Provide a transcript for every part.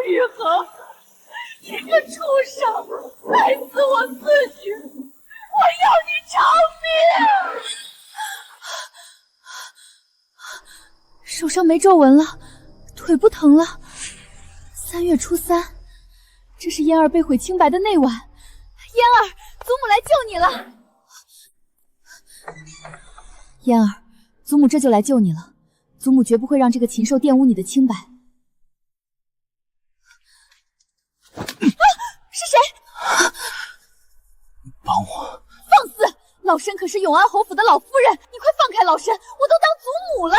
玉衡，你个畜生，害死我四女！我要你偿命！手上没皱纹了，腿不疼了。3月初3，这是嫣儿被毁清白的那晚。嫣儿，祖母来救你了。嫣儿，祖母这就来救你了。祖母绝不会让这个禽兽玷污你的清白。是谁？帮我！放肆！老身可是永安侯府的老夫人，你快放开老身，我都当祖母了。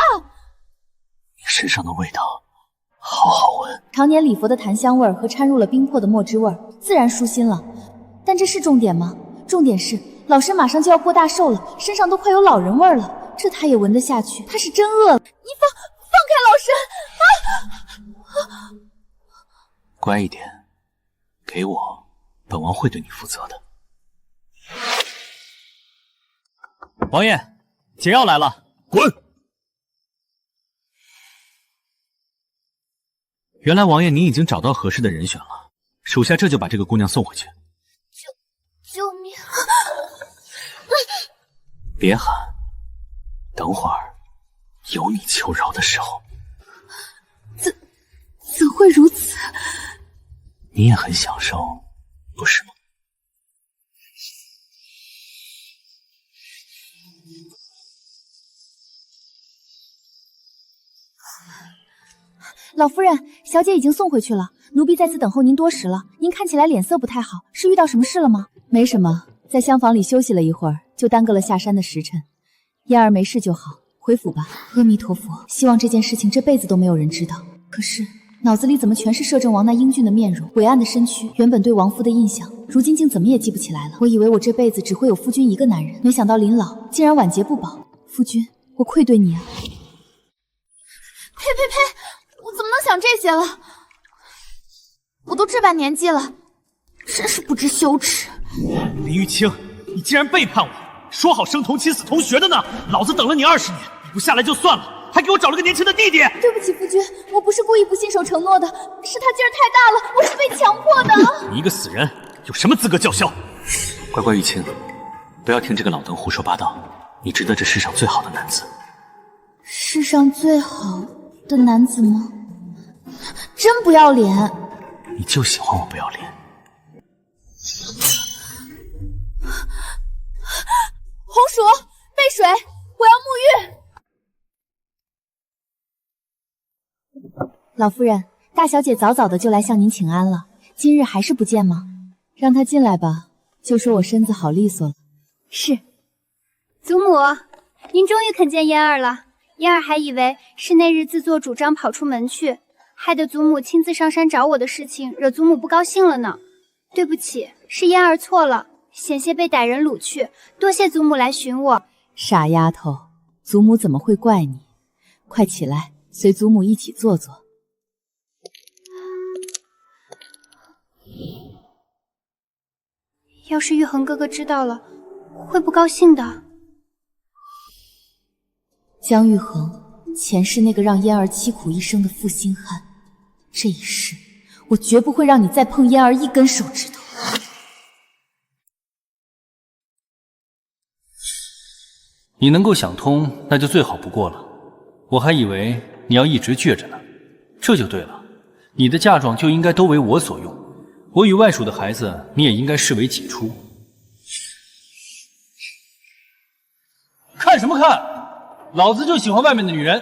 你身上的味道好好闻，常年礼佛的檀香味儿和掺入了冰魄的墨汁味儿，自然舒心了。但这是重点吗？重点是老身马上就要过大寿了，身上都快有老人味儿了，这他也闻得下去，他是真饿了。你放开老身！啊！乖一点，给我，本王会对你负责的。王爷，解药来了。滚！原来王爷您已经找到合适的人选了，属下这就把这个姑娘送回去。救命！别喊，等会儿有你求饶的时候。怎会如此？你也很享受，不是吗？老夫人，小姐已经送回去了，奴婢在此等候您多时了。您看起来脸色不太好，是遇到什么事了吗？没什么，在厢房里休息了一会儿，就耽搁了下山的时辰。嫣儿没事就好，回府吧。阿弥陀佛，希望这件事情这辈子都没有人知道。可是脑子里怎么全是摄政王那英俊的面容，伟岸的身躯，原本对王夫的印象，如今竟怎么也记不起来了。我以为我这辈子只会有夫君一个男人，没想到临老竟然晚节不保。夫君，我愧对你啊！呸！我怎么能想这些了？我都这般年纪了，真是不知羞耻。林玉清，你竟然背叛我！说好生同妻死同学的呢？老子等了你20年，你不下来就算了，还给我找了个年轻的弟弟。对不起，夫君，我不是故意不信守承诺的，是他劲儿太大了，我是被强迫的。你一个死人，有什么资格叫嚣？乖玉清，不要听这个老邓胡说八道，你值得这世上最好的男子。世上最好的男子吗？真不要脸！你就喜欢我不要脸。红薯，备水，我要沐浴。老夫人，大小姐早早的就来向您请安了，今日还是不见吗？让她进来吧，就说我身子好利索了。是。祖母，您终于肯见嫣儿了。嫣儿还以为是那日自作主张跑出门去，害得祖母亲自上山找我的事情惹祖母不高兴了呢。对不起，是嫣儿错了，险些被歹人掳去，多谢祖母来寻我。傻丫头，祖母怎么会怪你？快起来，随祖母一起坐坐。要是玉衡哥哥知道了，会不高兴的。江玉衡，前世那个让嫣儿凄苦一生的负心汉，这一世我绝不会让你再碰嫣儿一根手指头。你能够想通，那就最好不过了。我还以为你要一直倔着呢，这就对了。你的嫁妆就应该都为我所用，我与外属的孩子，你也应该视为己出。看什么看？老子就喜欢外面的女人。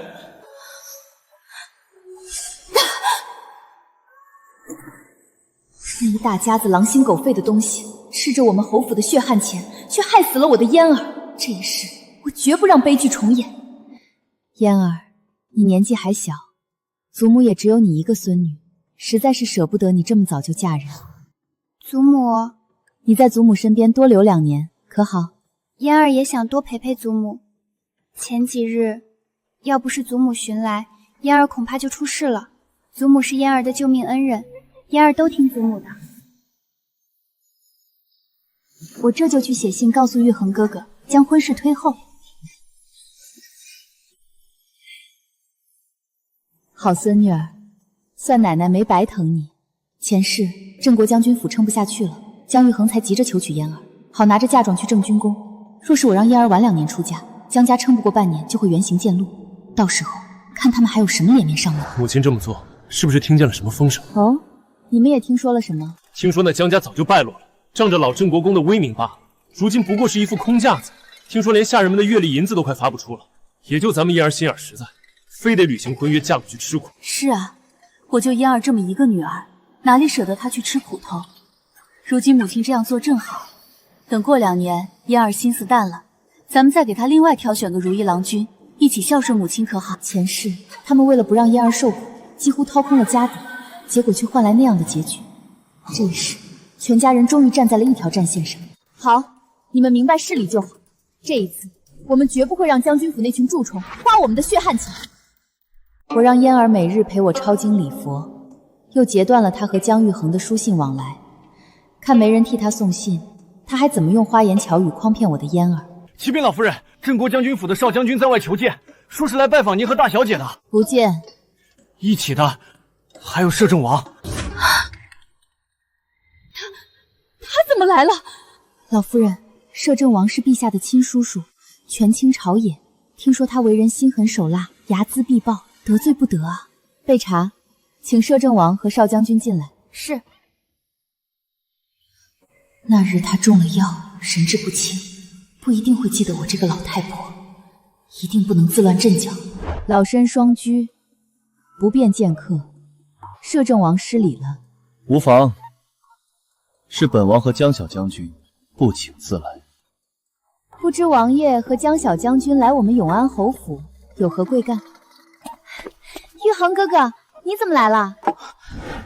那一大家子狼心狗肺的东西，吃着我们侯府的血汗钱，却害死了我的嫣儿。这一世，我绝不让悲剧重演。嫣儿，你年纪还小，祖母也只有你一个孙女，实在是舍不得你这么早就嫁人。祖母，你在祖母身边多留2年，可好？嫣儿也想多陪陪祖母。前几日，要不是祖母寻来，嫣儿恐怕就出事了。祖母是嫣儿的救命恩人，嫣儿都听祖母的。我这就去写信告诉玉衡哥哥，将婚事推后。好孙女儿，算奶奶没白疼你。前世郑国将军府撑不下去了，姜玉衡才急着求娶嫣儿，好拿着嫁妆去郑军宫。若是我让嫣儿晚2年出嫁，姜家撑不过半年就会原形渐露，到时候看他们还有什么脸面上门。母亲这么做，是不是听见了什么风声？哦，你们也听说了什么？听说那姜家早就败落了，仗着老郑国公的威名罢了，如今不过是一副空架子。听说连下人们的月例银子都快发不出了，也就咱们嫣儿心眼实在，非得履行婚约嫁过去吃苦。是啊，我就嫣儿这么一个女儿，哪里舍得她去吃苦头？如今母亲这样做正好，等过2年嫣儿心思淡了，咱们再给她另外挑选个如意郎君，一起孝顺母亲可好？前世他们为了不让嫣儿受苦，几乎掏空了家底，结果却换来那样的结局。这一世，全家人终于站在了一条战线上。好，你们明白事理就好。这一次，我们绝不会让将军府那群蛀虫花我们的血汗钱。我让嫣儿每日陪我抄经礼佛，又截断了他和姜玉衡的书信往来。看没人替他送信，他还怎么用花言巧语诓骗我的嫣儿？启禀老夫人，郑国将军府的少将军在外求见，说是来拜访您和大小姐的。不见。一起的还有摄政王。他怎么来了？老夫人，摄政王是陛下的亲叔叔，权倾朝野。听说他为人心狠手辣，睚眦必报，得罪不得啊！备茶，请摄政王和少将军进来。是。那日他中了药，神志不清，不一定会记得我这个老太婆，一定不能自乱阵脚。老身双居，不便见客。摄政王失礼了。无妨，是本王和江小将军不请自来。不知王爷和江小将军来我们永安侯府有何贵干？玉衡哥哥，你怎么来了？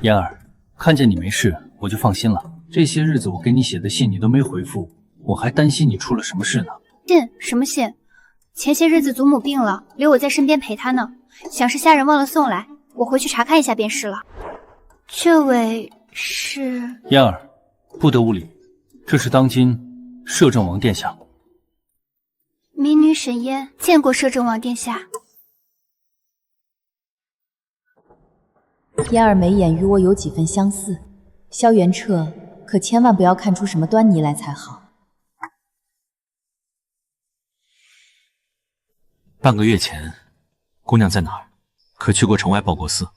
嫣儿，看见你没事，我就放心了。这些日子我给你写的信你都没回复，我还担心你出了什么事呢。信？什么信？前些日子祖母病了，留我在身边陪她呢，想是下人忘了送来，我回去查看一下便是了。这位是……嫣儿，不得无礼，这是当今摄政王殿下。民女沈嫣见过摄政王殿下。嫣儿眉眼与我有几分相似，萧元彻可千万不要看出什么端倪来才好。半个月前，姑娘在哪儿？可去过城外报过司？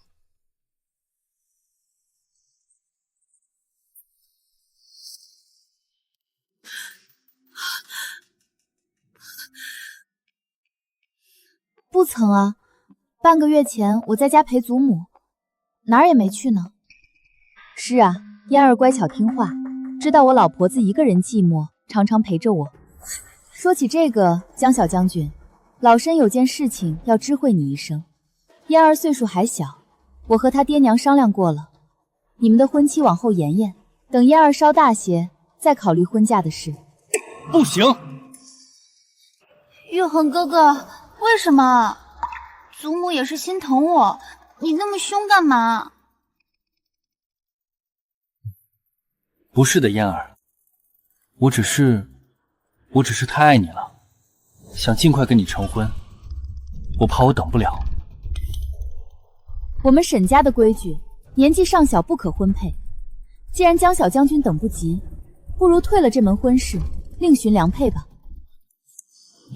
不曾啊，半个月前我在家陪祖母，哪儿也没去呢。是啊，嫣儿乖巧听话，知道我老婆子一个人寂寞，常常陪着我。说起这个，江小将军，老身有件事情要知会你一声。嫣儿岁数还小，我和她爹娘商量过了，你们的婚期往后延延，等嫣儿稍大些，再考虑婚嫁的事。不行！玉衡哥哥，为什么？祖母也是心疼我，你那么凶干嘛？不是的，嫣儿，我只是太爱你了，想尽快跟你成婚，我怕我等不了。我们沈家的规矩，年纪尚小不可婚配。既然江小将军等不及，不如退了这门婚事，另寻良配吧。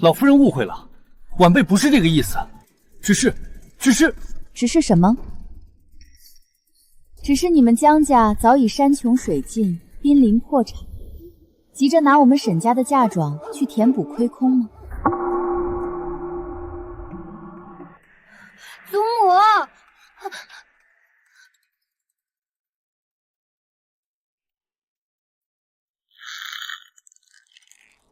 老夫人误会了，晚辈不是这个意思，只是什么？只是你们江家早已山穷水尽，濒临破产，急着拿我们沈家的嫁妆去填补亏空吗？祖母！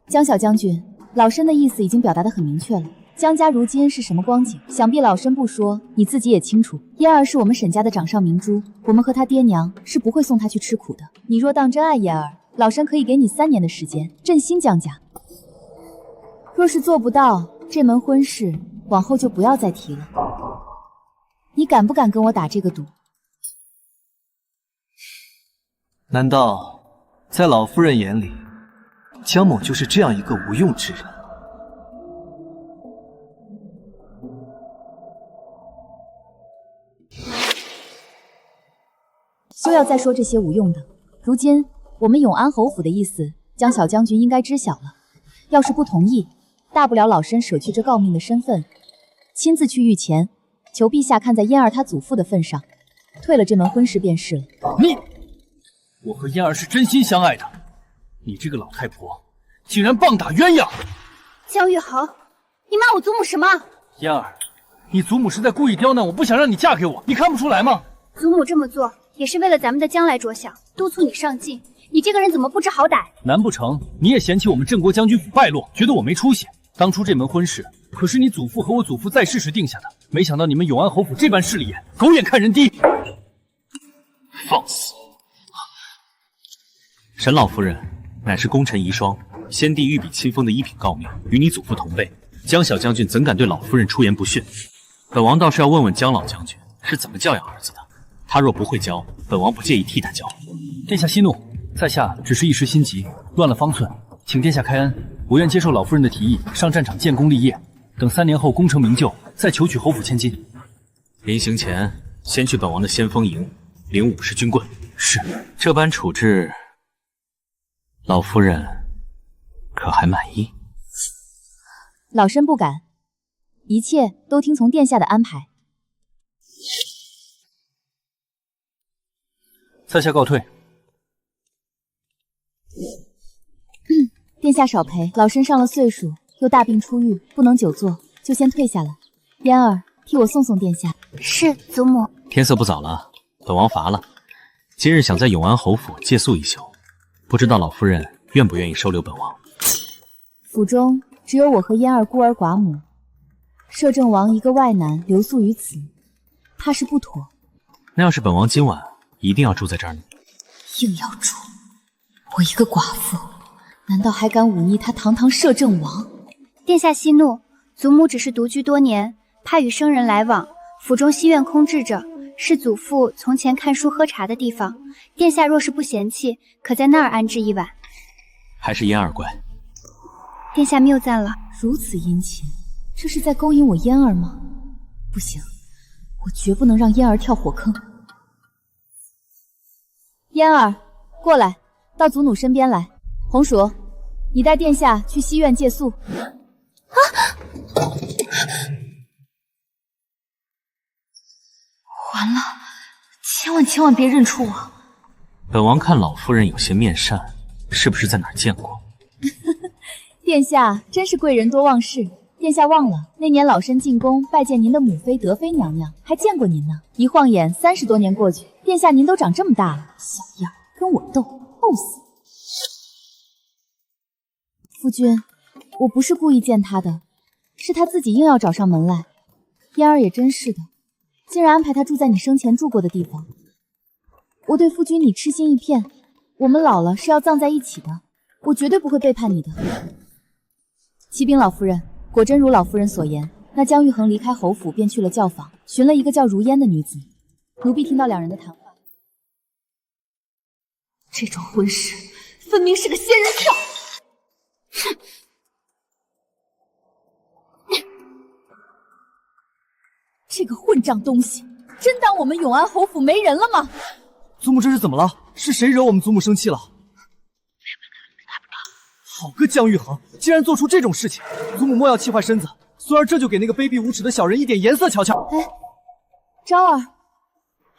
江小将军，老身的意思已经表达得很明确了。江家如今是什么光景，想必老身不说，你自己也清楚。嫣儿是我们沈家的掌上明珠，我们和她爹娘是不会送她去吃苦的。你若当真爱嫣儿，老身可以给你3年的时间振兴江家。若是做不到，这门婚事往后就不要再提了。你敢不敢跟我打这个赌？难道在老夫人眼里，江某就是这样一个无用之人？休要再说这些无用的。如今我们永安侯府的意思，江小将军应该知晓了。要是不同意，大不了老身舍去这诰命的身份，亲自去御前，求陛下看在嫣儿她祖父的份上，退了这门婚事便是了。我和嫣儿是真心相爱的，你这个老太婆竟然棒打鸳鸯！江玉恒，你骂我祖母什么？嫣儿，你祖母是在故意刁难我，不想让你嫁给我，你看不出来吗？祖母这么做也是为了咱们的将来着想，督促你上进。你这个人怎么不知好歹？难不成你也嫌弃我们镇国将军府败落，觉得我没出息？当初这门婚事可是你祖父和我祖父在世时定下的，没想到你们永安侯府这般势利眼，狗眼看人低。放肆！沈老夫人乃是功臣遗孀，先帝御笔亲封的一品诰命，与你祖父同辈，江小将军怎敢对老夫人出言不逊？本王倒是要问问江老将军是怎么教养儿子的。他若不会教，本王不介意替他教。殿下息怒，在下只是一时心急，乱了方寸，请殿下开恩。我愿接受老夫人的提议，上战场建功立业，等3年后功成名就，再求取侯府千金。临行前，先去本王的先锋营领50军棍。是。这般处置，老夫人可还满意？老身不敢，一切都听从殿下的安排。在下告退。殿下少陪，老身上了岁数，又大病初愈，不能久坐，就先退下了。嫣儿，替我送送殿下。是，祖母。天色不早了，本王乏了，今日想在永安侯府借宿一宿，不知道老夫人愿不愿意收留本王？府中只有我和嫣儿孤儿寡母，摄政王一个外男留宿于此，怕是不妥。那要是本王今晚一定要住在这儿呢？硬要住，我一个寡妇，难道还敢忤逆他堂堂摄政王？殿下息怒，祖母只是独居多年，怕与生人来往，府中西院空置着，是祖父从前看书喝茶的地方。殿下若是不嫌弃，可在那儿安置一晚。还是嫣儿乖。殿下谬赞了。如此殷勤，这是在勾引我嫣儿吗？不行，我绝不能让嫣儿跳火坑。嫣儿，过来，到祖母身边来。红薯，你带殿下去西院借宿。完了，千万别认出我。本王看老夫人有些面善，是不是在哪儿见过？殿下真是贵人多忘事。殿下忘了那年老身进宫拜见您的母妃德妃娘娘，还见过您呢。一晃眼30多年过去，殿下您都长这么大了，小样跟我斗，斗死！夫君，我不是故意见他的，是他自己硬要找上门来。嫣儿也真是的，竟然安排他住在你生前住过的地方。我对夫君你痴心一片，我们老了是要葬在一起的，我绝对不会背叛你的。启禀老夫人，果真如老夫人所言，那江玉恒离开侯府便去了教坊，寻了一个叫如烟的女子。奴婢听到2人的谈话，这桩婚事分明是个仙人跳。哼！这个混账东西，真当我们永安侯府没人了吗？祖母这是怎么了？是谁惹我们祖母生气了？好个江玉恒，竟然做出这种事情！祖母莫要气坏身子，孙儿这就给那个卑鄙无耻的小人一点颜色瞧瞧。哎，昭儿，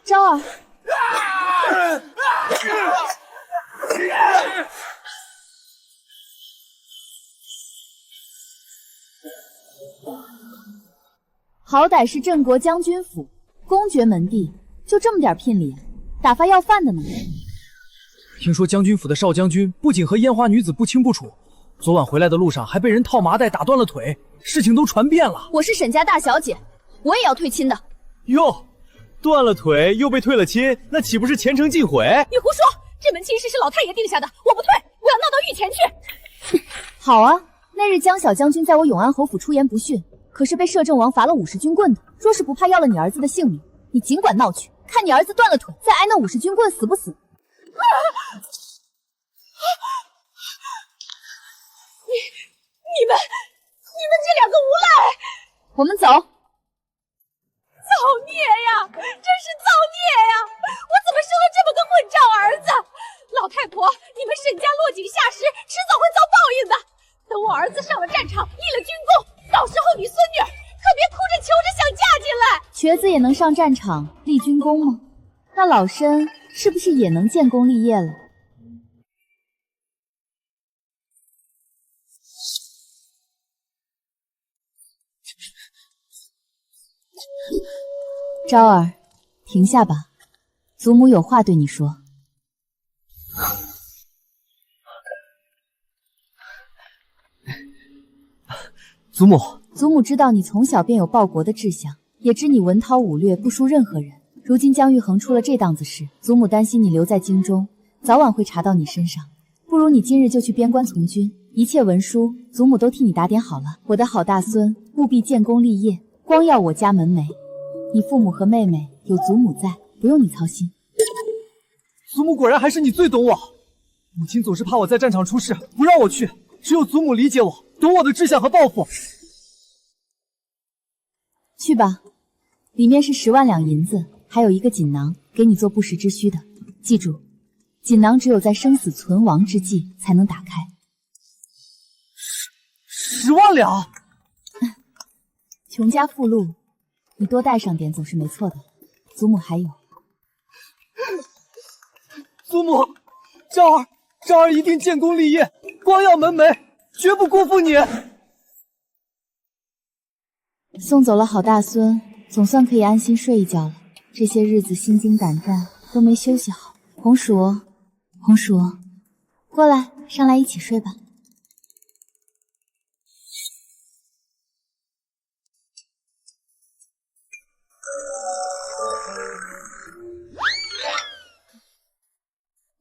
昭儿！好歹是镇国将军府，公爵门第，就这么点聘礼，打发要饭的呢？听说将军府的少将军不仅和烟花女子不清不楚，昨晚回来的路上还被人套麻袋打断了腿，事情都传遍了。我是沈家大小姐，我也要退亲的。哟，断了腿又被退了亲，那岂不是前程尽毁？你胡说！这门亲事是老太爷定下的，我不退，我要闹到御前去。好啊，那日江小将军在我永安侯府出言不逊，可是被摄政王罚了50军棍的。若是不怕要了你儿子的性命，你尽管闹去，看你儿子断了腿，再挨那50军棍死不死？你们这2个无赖！我们走。造孽呀，真是造孽呀！我怎么生了这么井下石，迟早会遭报应的。等我儿子上了战场，立了军功，到时候你孙女可别哭着求着想嫁进来。瘸子也能上战场立军功吗？那老身是不是也能建功立业了？昭儿，停下吧，祖母有话对你说。祖母，祖母知道你从小便有报国的志向，也知你文韬武略不输任何人。如今疆域横出了这档子事，祖母担心你留在京中，早晚会查到你身上。不如你今日就去边关从军，一切文书祖母都替你打点好了。我的好大孙务必建功立业，光耀我家门楣。你父母和妹妹有祖母在，不用你操心。祖母果然还是你最懂我。母亲总是怕我在战场出事，不让我去，只有祖母理解我，懂我的志向和抱负。去吧，里面是10万两银子，还有一个锦囊，给你做不时之需的。记住，锦囊只有在生死存亡之际才能打开。10万两！穷家富路，你多带上点总是没错的。祖母还有。祖母，昭儿一定建功立业，光耀门楣，绝不辜负你。送走了好大孙，总算可以安心睡一觉了。这些日子心惊胆战，都没休息好。红薯，过来，上来一起睡吧。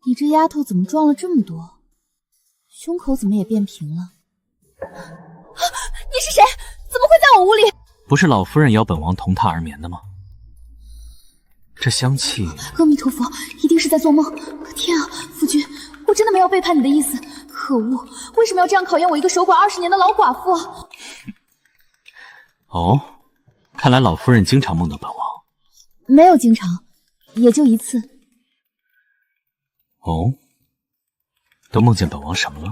你这丫头怎么撞了这么多？胸口怎么也变平了？你是谁？怎么会在我屋里？不是老夫人邀本王同榻而眠的吗？这香气……阿弥陀佛，一定是在做梦。天啊，夫君，我真的没有背叛你的意思。可恶，为什么要这样考验我一个守寡20年的老寡妇啊？哦，看来老夫人经常梦到本王。没有经常，也就一次。哦，都梦见本王什么了？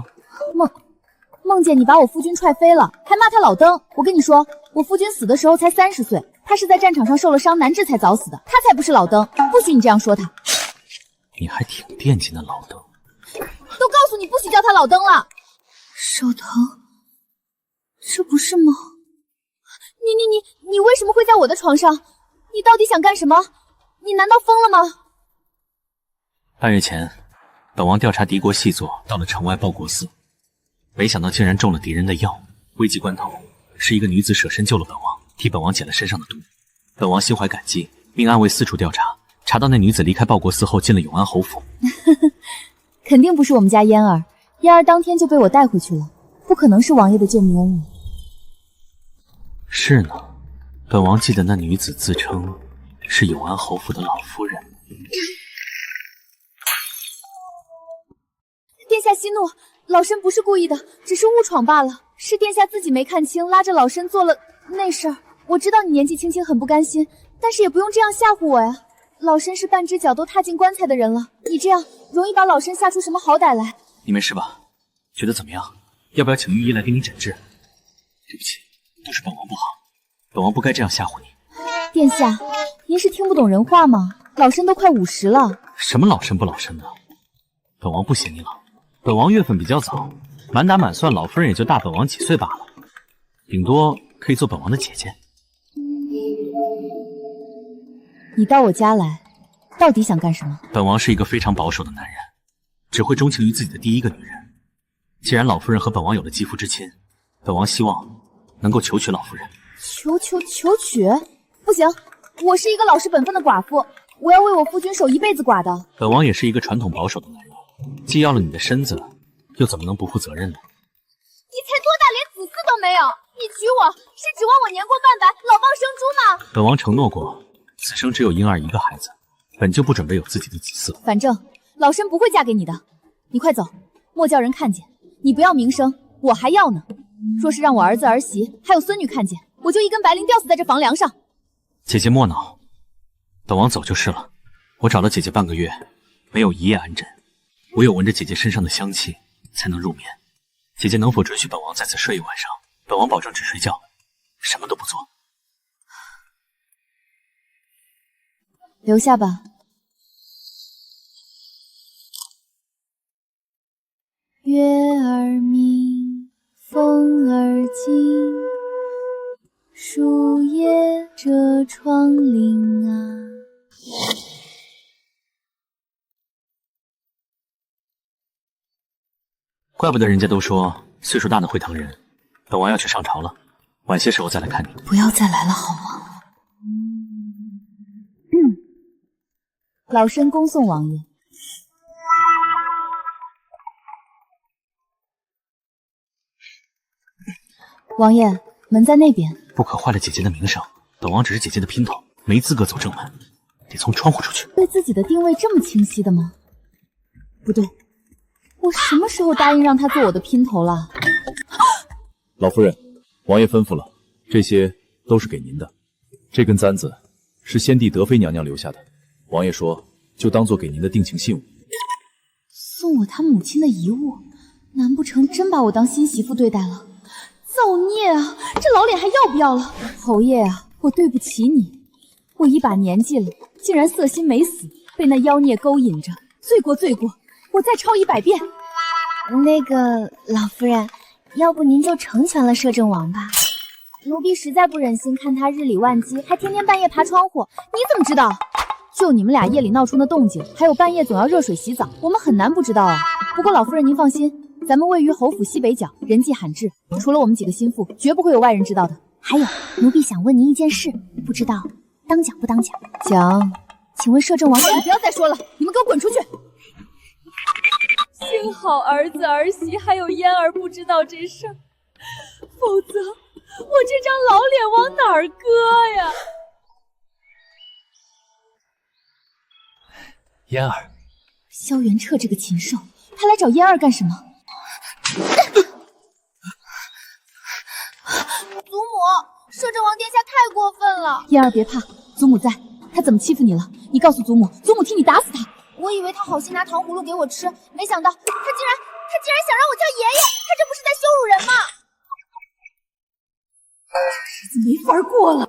梦见你把我夫君踹飞了，还骂他老登。我跟你说，我夫君死的时候才30岁，他是在战场上受了伤难治才早死的，他才不是老登，不许你这样说他。你还挺惦记那老登。都告诉你不许叫他老登了。手疼，这不是梦。你为什么会在我的床上？你到底想干什么？你难道疯了吗？半月前，本王调查敌国细作，到了城外报国寺，没想到竟然中了敌人的药。危急关头，是一个女子舍身救了本王，替本王解了身上的毒。本王心怀感激，命暗卫四处调查，查到那女子离开报国寺后进了永安侯府。肯定不是我们家嫣儿，嫣儿当天就被我带回去了，不可能是王爷的救命恩人。是呢，本王记得那女子自称是永安侯府的老夫人。殿下息怒，老身不是故意的，只是误闯罢了。是殿下自己没看清，拉着老身做了那事儿。我知道你年纪轻轻很不甘心，但是也不用这样吓唬我呀。老身是半只脚都踏进棺材的人了，你这样容易把老身吓出什么好歹来。你没事吧？觉得怎么样？要不要请御医来给你诊治？对不起，都是本王不好，本王不该这样吓唬你。殿下，您是听不懂人话吗？老身都快50了。什么老身不老身的？本王不嫌你老，本王月份比较早，满打满算老夫人也就大本王几岁罢了，顶多可以做本王的姐姐。你到我家来，到底想干什么？本王是一个非常保守的男人，只会钟情于自己的第一个女人。既然老夫人和本王有了肌肤之亲，本王希望能够求娶老夫人。求娶？不行，我是一个老实本分的寡妇，我要为我夫君守一辈子寡的。本王也是一个传统保守的男人，既要了你的身子，又怎么能不负责任呢？你才多大，连子嗣都没有！你娶我是指望我年过半百，老蚌生珠吗？本王承诺过，此生只有婴儿一个孩子，本就不准备有自己的子嗣。反正老身不会嫁给你的，你快走，莫叫人看见。你不要名声，我还要呢。若是让我儿子儿媳还有孙女看见，我就一根白绫吊死在这房梁上。姐姐莫恼，本王走就是了。我找了姐姐半个月，没有一夜安枕，唯有闻着姐姐身上的香气，才能入眠。姐姐能否准许本王再次睡一晚上？本王保证只睡觉，什么都不做。留下吧。月儿明，风儿静，树叶遮窗棂啊。怪不得人家都说岁数大的会疼人。本王要去上朝了，晚些时候再来看你。不要再来了好吗？老身恭送王爷。王爷，门在那边。不可坏了姐姐的名声。本王只是姐姐的姘头，没资格走正门，得从窗户出去。对自己的定位这么清晰的吗？不对，我什么时候答应让他做我的姘头了？老夫人，王爷吩咐了，这些都是给您的。这根簪子是先帝德妃娘娘留下的，王爷说就当做给您的定情信物。送我他母亲的遗物，难不成真把我当新媳妇对待了？造孽啊！这老脸还要不要了？侯爷啊，我对不起你，我一把年纪了，竟然色心没死，被那妖孽勾引着，罪过罪过，我再抄100遍。那个老夫人，要不您就成全了摄政王吧？奴婢实在不忍心看他日理万机，还天天半夜爬窗户。你怎么知道？就你们俩夜里闹出的动静，还有半夜总要热水洗澡，我们很难不知道啊。不过老夫人您放心，咱们位于侯府西北角，人迹罕至，除了我们几个心腹，绝不会有外人知道的。还有，奴婢想问您一件事，不知道当讲不当讲？讲。请问摄政王，你不要再说了，你们给我滚出去！幸好儿子儿媳还有嫣儿不知道这事儿，否则我这张老脸往哪儿搁呀？嫣儿，萧元彻这个禽兽，他来找嫣儿干什么？祖母，摄政王殿下太过分了。嫣儿别怕，祖母在。他怎么欺负你了？你告诉祖母，祖母替你打死他。我以为他好心拿糖葫芦给我吃，没想到他竟然想让我叫爷爷，他这不是在羞辱人吗？日子没法过了。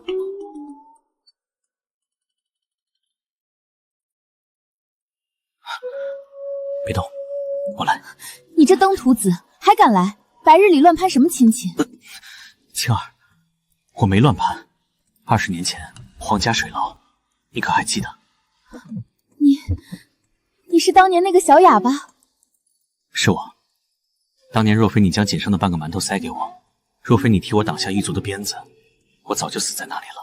别动，我来。你这登徒子还敢来？白日里乱攀什么亲戚？青儿，我没乱攀。20年前皇家水牢，你可还记得？你是当年那个小哑巴？是我。当年若非你将仅剩的半个馒头塞给我，若非你替我挡下狱卒的鞭子，我早就死在那里了。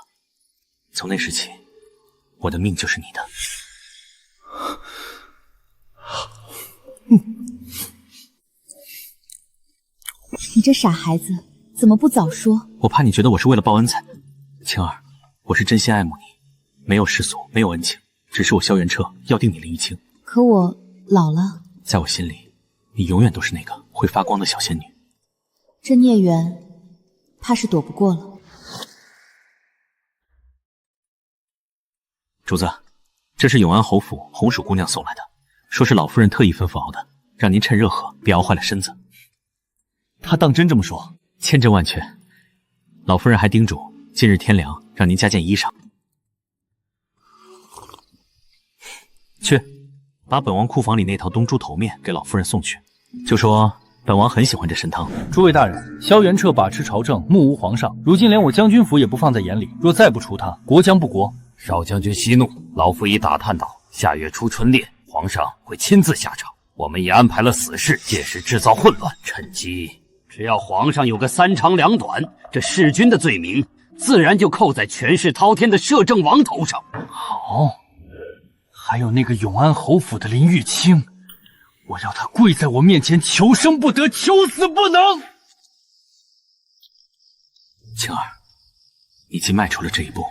从那时起，我的命就是你的。你这傻孩子，怎么不早说？我怕你觉得我是为了报恩才。青儿，我是真心爱慕你，没有世俗，没有恩情，只是我萧元彻要定你林玉清。可我老了，在我心里，你永远都是那个会发光的小仙女。这孽缘，怕是躲不过了。主子，这是永安侯府红薯姑娘送来的，说是老夫人特意吩咐熬的，让您趁热喝，别熬坏了身子。他当真这么说？千真万确。老夫人还叮嘱，今日天凉，让您加件衣裳。去，把本王库房里那套东猪头面给老夫人送去，就说本王很喜欢这参汤。诸位大人，萧元彻把持朝政，目无皇上，如今连我将军府也不放在眼里，若再不除他，国将不国。少将军息怒，老夫已打探到，下月初春猎，皇上会亲自下诏，我们也安排了死士，届时制造混乱，趁机。只要皇上有个3长2短，这弑君的罪名自然就扣在权势滔天的摄政王头上。好，还有那个永安侯府的林玉清，我要他跪在我面前，求生不得，求死不能。青儿，你既迈出了这一步，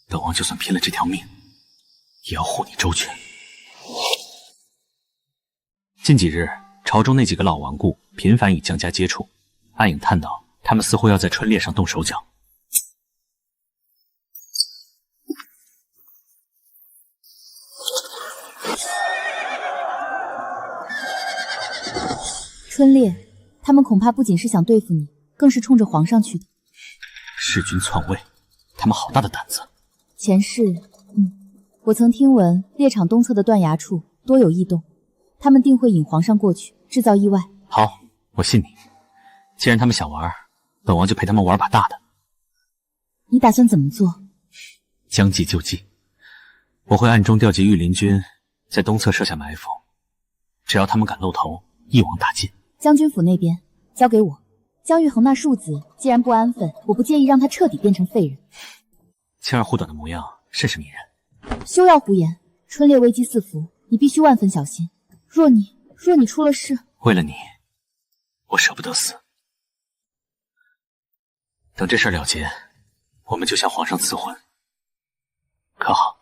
本王就算拼了这条命，也要护你周全。近几日，朝中那几个老顽固频繁与江家接触，暗影探到，他们似乎要在春猎上动手脚。春烈，他们恐怕不仅是想对付你，更是冲着皇上去的。弑君篡位，他们好大的胆子！前世，我曾听闻猎场东侧的断崖处多有异动，他们定会引皇上过去，制造意外。好，我信你。既然他们想玩，本王就陪他们玩把大的。你打算怎么做？将计就计，我会暗中调集御林军，在东侧设下埋伏，只要他们敢露头，一网打尽。将军府那边交给我。江玉衡那庶子既然不安分，我不介意让他彻底变成废人。轻而护短的模样甚是迷人。休要胡言！春烈危机四伏，你必须万分小心。若你出了事，为了你，我舍不得死。等这事了结，我们就向皇上赐婚，可好？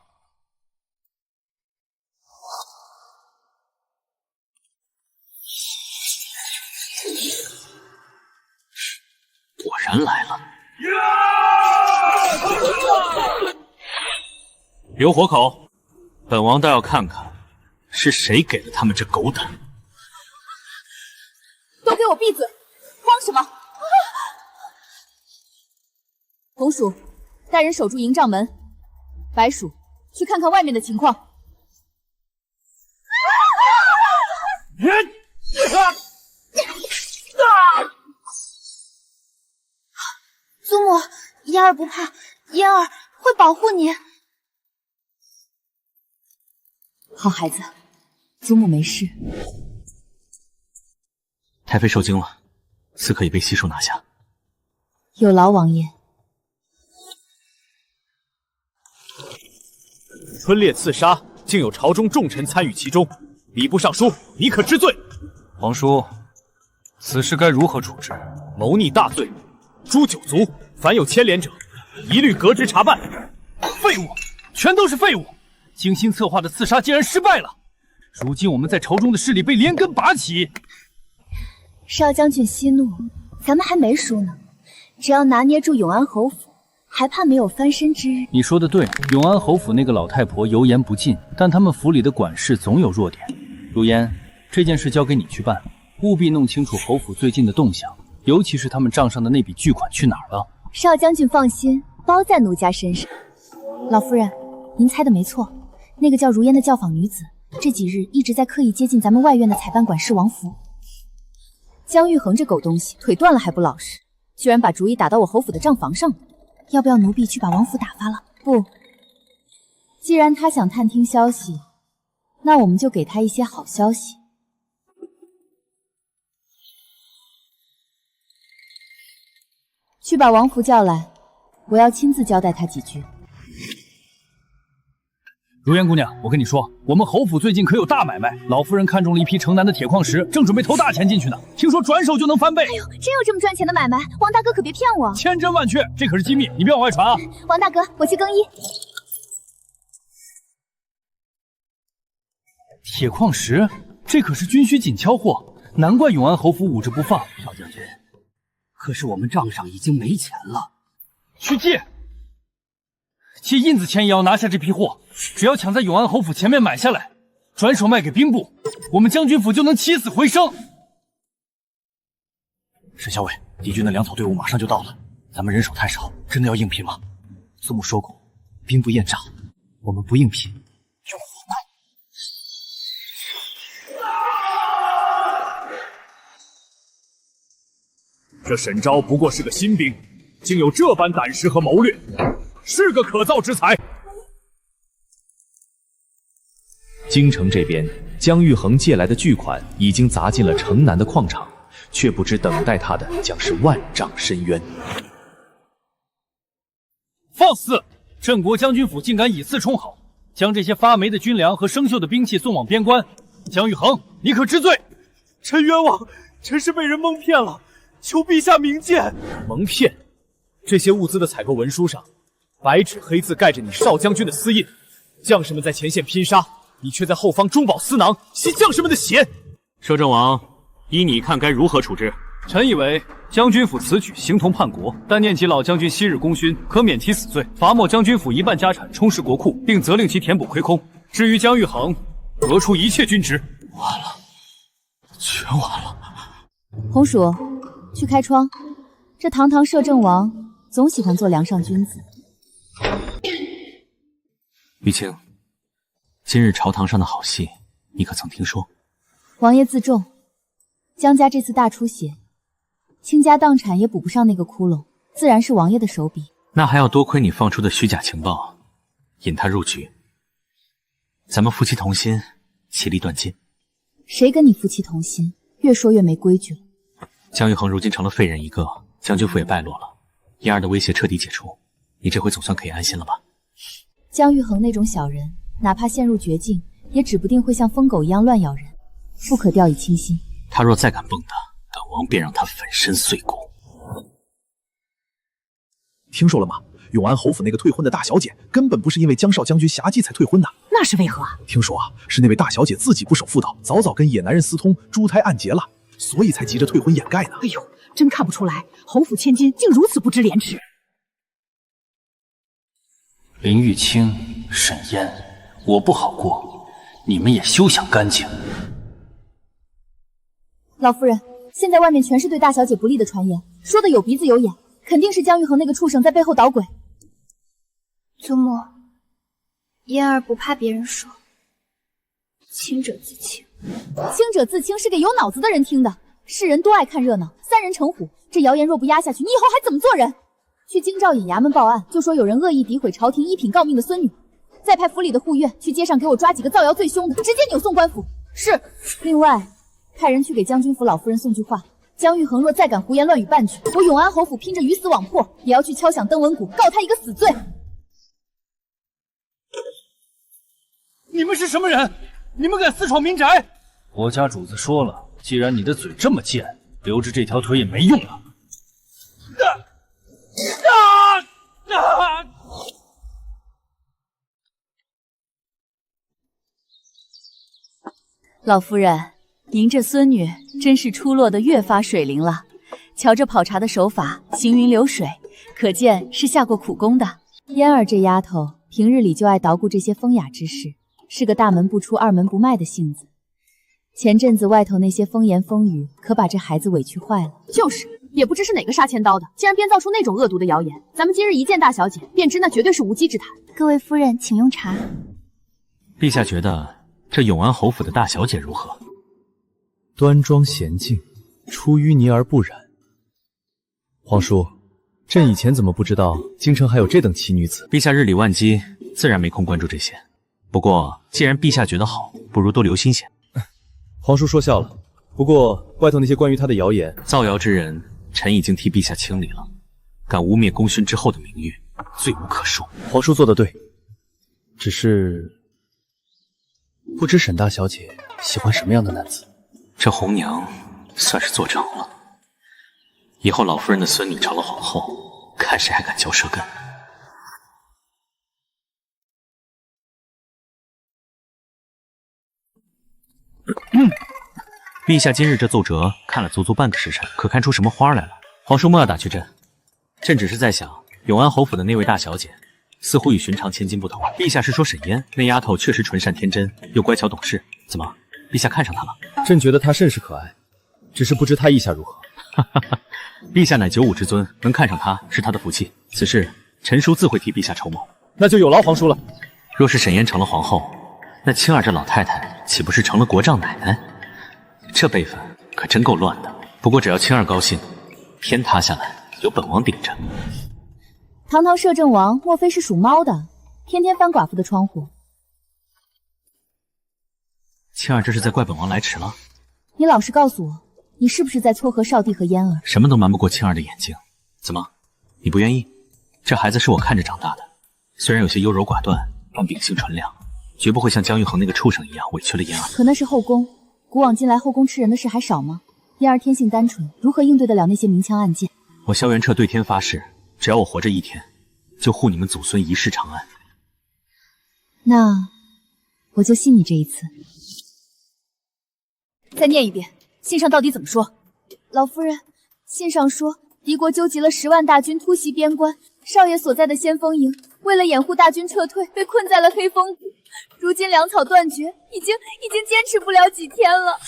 果然来了。留活口，本王倒要看看是谁给了他们这狗胆。都给我闭嘴！慌什么？红薯，带人守住营帐门。白薯，去看看外面的情况。祖母，嫣儿不怕，嫣儿会保护你。好孩子，祖母没事。太妃受惊了，刺客已被悉数拿下。有劳王爷。春烈刺杀，竟有朝中重臣参与其中，礼部尚书，你可知罪？皇叔，此事该如何处置？谋逆大罪，诛九族，凡有牵连者，一律革职查办。废物，全都是废物！精心策划的刺杀竟然失败了，如今我们在朝中的势力被连根拔起。少将军息怒，咱们还没输呢，只要拿捏住永安侯府，还怕没有翻身之日？你说的对，永安侯府那个老太婆油盐不进，但他们府里的管事总有弱点。如烟，这件事交给你去办，务必弄清楚侯府最近的动向，尤其是他们账上的那笔巨款去哪儿了。少将军放心，包在奴家身上。老夫人，您猜的没错，那个叫如烟的教坊女子，这几日一直在刻意接近咱们外院的采办管事王福。江玉衡这狗东西，腿断了还不老实，居然把主意打到我侯府的账房上了。要不要奴婢去把王府打发了？不，既然他想探听消息，那我们就给他一些好消息。去把王福叫来，我要亲自交代他几句。如烟姑娘，我跟你说，我们侯府最近可有大买卖，老夫人看中了一批城南的铁矿石，正准备投大钱进去呢，听说转手就能翻倍。哎呦，真有这么赚钱的买卖？王大哥可别骗我！千真万确，这可是机密，你别往外传啊！王大哥，我去更衣。铁矿石，这可是军需紧俏货，难怪永安侯府捂着不放。少将军，可是我们账上已经没钱了，去借印子钱也要拿下这批货，只要抢在永安侯府前面买下来，转手卖给兵部，我们将军府就能起死回生。沈校尉，敌军的粮草队伍马上就到了，咱们人手太少，真的要硬拼吗？祖母说过，兵不厌诈，我们不硬拼，用火攻。这沈昭不过是个新兵，竟有这般胆识和谋略，是个可造之才。京城这边，江玉衡借来的巨款已经砸进了城南的矿场，却不知等待他的将是万丈深渊。放肆！镇国将军府竟敢以次充好，将这些发霉的军粮和生锈的兵器送往边关。江玉衡，你可知罪？臣冤枉，臣是被人蒙骗了，求陛下明鉴。蒙骗？这些物资的采购文书上，白纸黑字盖着你少将军的私印，将士们在前线拼杀，你却在后方中饱私囊，吸将士们的血。摄政王，依你看该如何处置？臣以为将军府此举形同叛国，但念及老将军昔日功勋，可免其死罪，罚没将军府一半家产，充实国库，并责令其填补亏空。至于江玉衡，革除一切军职。完了，全完了！红薯，去开窗。这堂堂摄政王总喜欢做梁上君子。玉清，今日朝堂上的好戏，你可曾听说？王爷自重，江家这次大出血，倾家荡产也补不上那个窟窿，自然是王爷的手笔。那还要多亏你放出的虚假情报，引他入局。咱们夫妻同心，其利断金。谁跟你夫妻同心？越说越没规矩了。江玉衡如今成了废人一个，将军府也败落了，燕儿的威胁彻底解除，你这回总算可以安心了吧？江玉衡那种小人，哪怕陷入绝境，也指不定会像疯狗一样乱咬人，不可掉以轻心。他若再敢蹦跶，本王便让他粉身碎骨。听说了吗？永安侯府那个退婚的大小姐，根本不是因为江少将军侠妓才退婚的。那是为何啊？听说啊，是那位大小姐自己不守妇道，早早跟野男人私通，珠胎暗结了，所以才急着退婚掩盖呢。哎呦，真看不出来，侯府千金竟如此不知廉耻。林玉清、沈嫣，我不好过，你们也休想干净。老夫人，现在外面全是对大小姐不利的传言，说的有鼻子有眼，肯定是江玉衡那个畜生在背后捣鬼。祖母，嫣儿不怕别人说，清者自清。清者自清是给有脑子的人听的，世人多爱看热闹，三人成虎。这谣言若不压下去，你以后还怎么做人？去京兆尹衙门报案，就说有人恶意诋毁朝廷一品诰命的孙女，再派府里的护院去街上给我抓几个造谣最凶的，直接扭送官府。是。另外，派人去给将军府老夫人送句话，江玉衡若再敢胡言乱语半句，我永安侯府拼着鱼死网破，也要去敲响登闻鼓，告他一个死罪。你们是什么人？你们敢私闯民宅？我家主子说了，既然你的嘴这么贱，留着这条腿也没用了。老夫人，您这孙女真是出落得越发水灵了。瞧这跑茶的手法，行云流水，可见是下过苦功的。嫣儿这丫头平日里就爱捣鼓这些风雅之事，是个大门不出二门不迈的性子。前阵子外头那些风言风语，可把这孩子委屈坏了。就是，也不知是哪个杀千刀的，竟然编造出那种恶毒的谣言。咱们今日一见大小姐，便知那绝对是无稽之谈。各位夫人，请用茶。陛下觉得这永安侯府的大小姐如何？端庄娴静，出淤泥而不染。皇叔，朕以前怎么不知道京城还有这等奇女子？陛下日理万机，自然没空关注这些。不过既然陛下觉得好，不如多留心些。皇叔说笑了。不过外头那些关于他的谣言，造谣之人，臣已经替陛下清理了。敢污蔑功勋之后的名誉，罪无可恕。皇叔做得对，只是不知沈大小姐喜欢什么样的男子。这红娘算是做成了。以后老夫人的孙女成了皇后，看谁还敢嚼舌根。陛下今日这奏折看了足足半个时辰，可看出什么花来了？皇叔莫要打趣朕，朕只是在想，永安侯府的那位大小姐，似乎与寻常千金不同。陛下是说沈嫣那丫头确实纯善天真，又乖巧懂事，怎么，陛下看上她了？朕觉得她甚是可爱，只是不知她意下如何。陛下乃九五之尊，能看上她是他的福气。此事臣叔自会替陛下筹谋。那就有劳皇叔了。若是沈嫣成了皇后，那青儿这老太太岂不是成了国丈奶奶？这辈分可真够乱的。不过只要青儿高兴，天塌下来有本王顶着。堂堂摄政王，莫非是属猫的？天天翻寡妇的窗户。青儿这是在怪本王来迟了？你老实告诉我，你是不是在撮合少帝和嫣儿？什么都瞒不过青儿的眼睛。怎么，你不愿意？这孩子是我看着长大的，虽然有些优柔寡断，但秉性纯良，绝不会像江玉衡那个畜生一样委屈了嫣儿。可那是后宫，古往今来后宫吃人的事还少吗？嫣儿天性单纯，如何应对得了那些明枪暗箭？我萧元彻对天发誓，只要我活着一天，就护你们祖孙一世长安。那我就信你这一次。再念一遍，信上到底怎么说？老夫人，信上说敌国纠集了10万大军突袭边关，少爷所在的先锋营为了掩护大军撤退，被困在了黑风谷。如今粮草断绝，已经坚持不了几天了。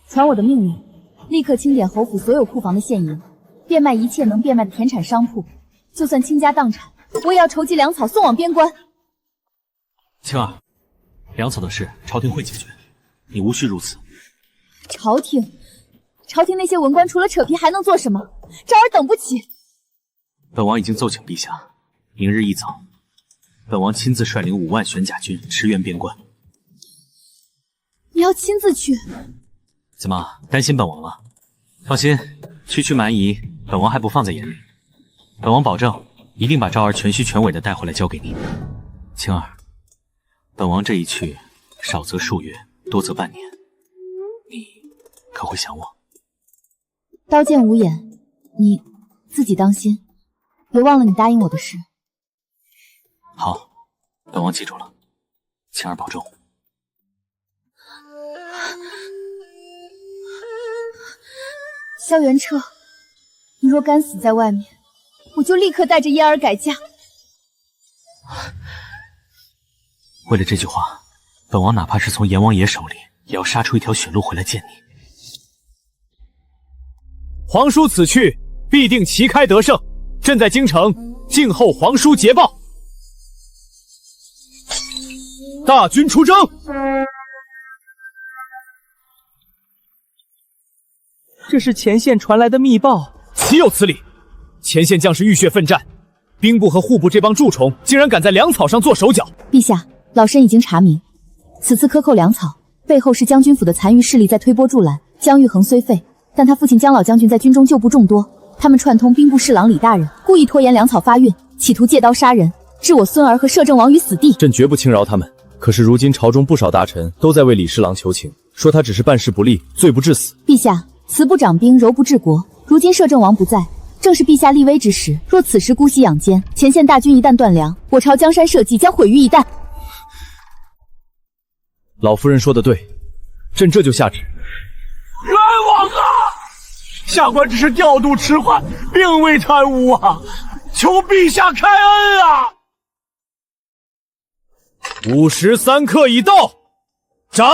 传我的命令，立刻清点侯府所有库房的现银，变卖一切能变卖的田产商铺，就算倾家荡产，我也要筹集粮草送往边关。青儿，粮草的事朝廷会解决，你无需如此。朝廷那些文官除了扯皮还能做什么？昭儿等不起。本王已经奏请陛下，明日一早，本王亲自率领5万玄甲军驰援边关。你要亲自去？怎么担心本王了？放心，区蛮夷，本王还不放在眼里。本王保证，一定把昭儿全虚全伪的带回来交给你。青儿，本王这一去，少则数月，多则半年，你可会想我？刀剑无眼，你自己当心，别忘了你答应我的事。好，本王记住了。青儿保重。萧元彻，你若敢死在外面，我就立刻带着嫣儿改嫁。为了这句话，本王哪怕是从阎王爷手里，也要杀出一条血路回来见你。皇叔此去必定旗开得胜，朕在京城静候皇叔捷报。大军出征！这是前线传来的密报，岂有此理！前线将士浴血奋战，兵部和户部这帮蛀虫竟然敢在粮草上做手脚。陛下，老身已经查明，此次克扣粮草背后是将军府的残余势力在推波助澜。姜玉衡虽废，但他父亲姜老将军在军中旧部众多，他们串通兵部侍郎李大人，故意拖延粮草发运，企图借刀杀人，置我孙儿和摄政王于死地。朕绝不轻饶他们。可是如今朝中不少大臣都在为李侍郎求情，说他只是办事不力，罪不至死。陛下，慈不掌兵，柔不治国。如今摄政王不在，正是陛下立威之时。若此时姑息养奸，前线大军一旦断粮，我朝江山社稷将毁于一旦。老夫人说的对，朕这就下旨。冤枉啊！下官只是调度迟缓，并未贪污啊！求陛下开恩啊！5时3刻已到，斩！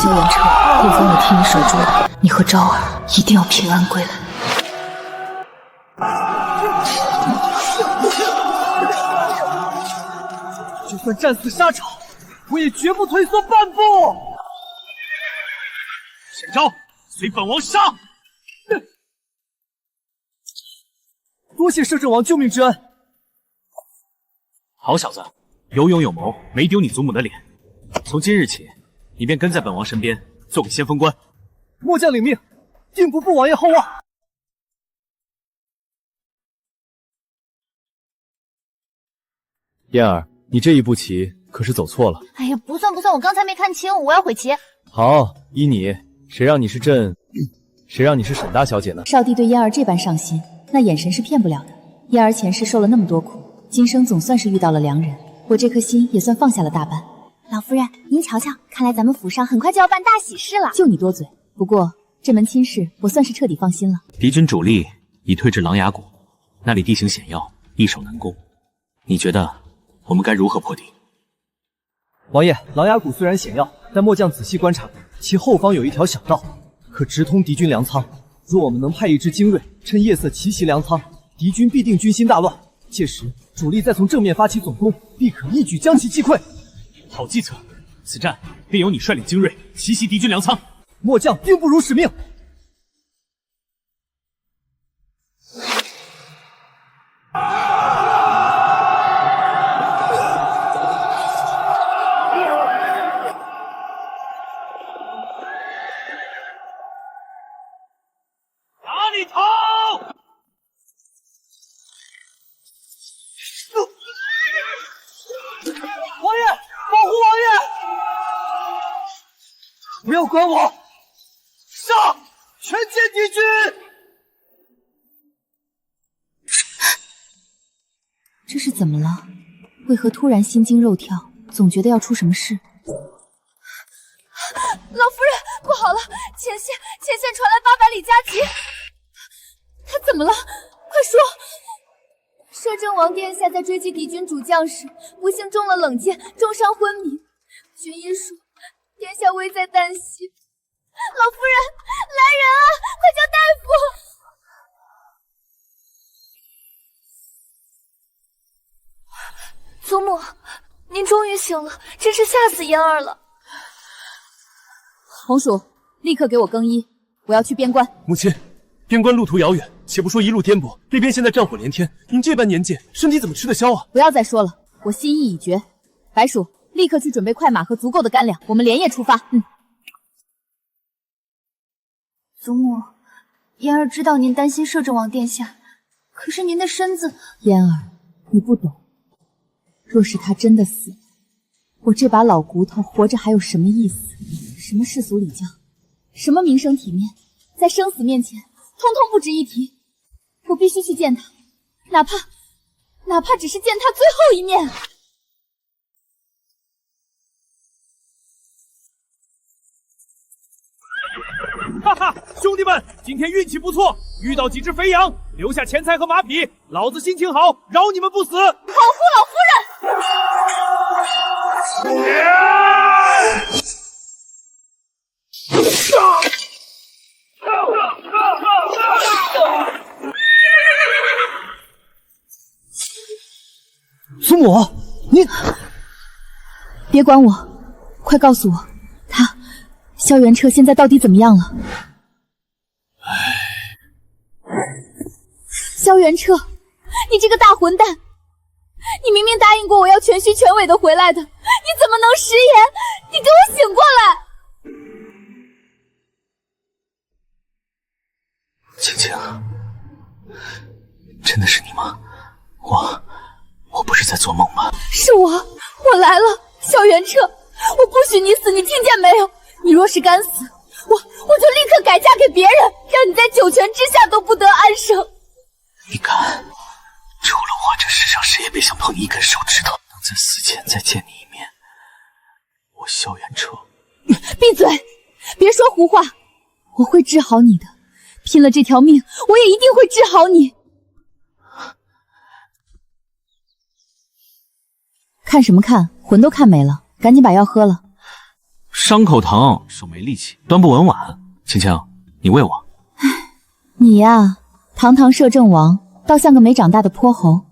萧元彻，后方我替你守住了，你和昭儿一定要平安归来。就算战死沙场，我也绝不退缩半步。沈昭，随本王杀！多谢摄政王救命之恩。好小子，有勇有谋，没丢你祖母的脸。从今日起，你便跟在本王身边，做个先锋官。末将领命，定不负王爷厚望。燕儿，你这一步棋可是走错了。哎呀，不算，我刚才没看清，我要悔棋。好，依你，谁让你是沈大小姐呢？少帝对嫣儿这般上心，那眼神是骗不了的。嫣儿前世受了那么多苦，今生总算是遇到了良人，我这颗心也算放下了大半。老夫人，您瞧瞧，看来咱们府上很快就要办大喜事了。就你多嘴。不过这门亲事，我算是彻底放心了。敌军主力已退至琅琊谷，那里地形险要，易守难攻。你觉得我们该如何破敌？王爷，琅琊谷虽然险要，但末将仔细观察，其后方有一条小道，可直通敌军粮仓。若我们能派一支精锐，趁夜色奇袭粮仓，敌军必定军心大乱。届时主力再从正面发起总攻，必可一举将其击溃。好计策，此战便由你率领精锐奇袭敌军粮仓。末将定不辱使命。哪里逃！王爷，保护王爷！不要管我！上！全歼敌军！这是怎么了？为何突然心惊肉跳，总觉得要出什么事？老夫人，不好了！前线传来800里加急，他怎么了？快说！摄政王殿下在追击敌军主将时，不幸中了冷箭，重伤昏迷。军医说殿下危在旦夕，老夫人，来人啊！快叫大夫！祖母，您终于醒了，真是吓死嫣儿了。红薯，立刻给我更衣，我要去边关。母亲，边关路途遥远，且不说一路颠簸，那边现在战火连天，您这般年纪，身体怎么吃得消啊？不要再说了，我心意已决。白鼠，立刻去准备快马和足够的干粮，我们连夜出发。祖母，嫣儿知道您担心摄政王殿下，可是您的身子……嫣儿，你不懂。若是他真的死了，我这把老骨头活着还有什么意思？什么世俗礼教，什么名声体面，在生死面前，通通不值一提。我必须去见他，哪怕只是见他最后一面。哈哈，兄弟们，今天运气不错，遇到几只肥羊，留下钱财和马匹，老子心情好，饶你们不死。保护老夫人！祖母，你别管我，快告诉我，萧元彻现在到底怎么样了？萧元彻，你这个大混蛋！你明明答应过我要全须全尾的回来的，你怎么能食言？你给我醒过来！青青，真的是你吗？我不是在做梦吧？是我来了，萧元彻，我不许你死，你听见没有？你若是敢死，我就立刻改嫁给别人，让你在九泉之下都不得安生。你敢？除了我，这世上谁也别想碰你一根手指头。能在死前再见你一面，我萧元彻。闭嘴！别说胡话，我会治好你的，拼了这条命，我也一定会治好你。看什么看？魂都看没了，赶紧把药喝了。伤口疼，手没力气，端不稳碗。青青，你喂我。你呀，堂堂摄政王，倒像个没长大的泼猴。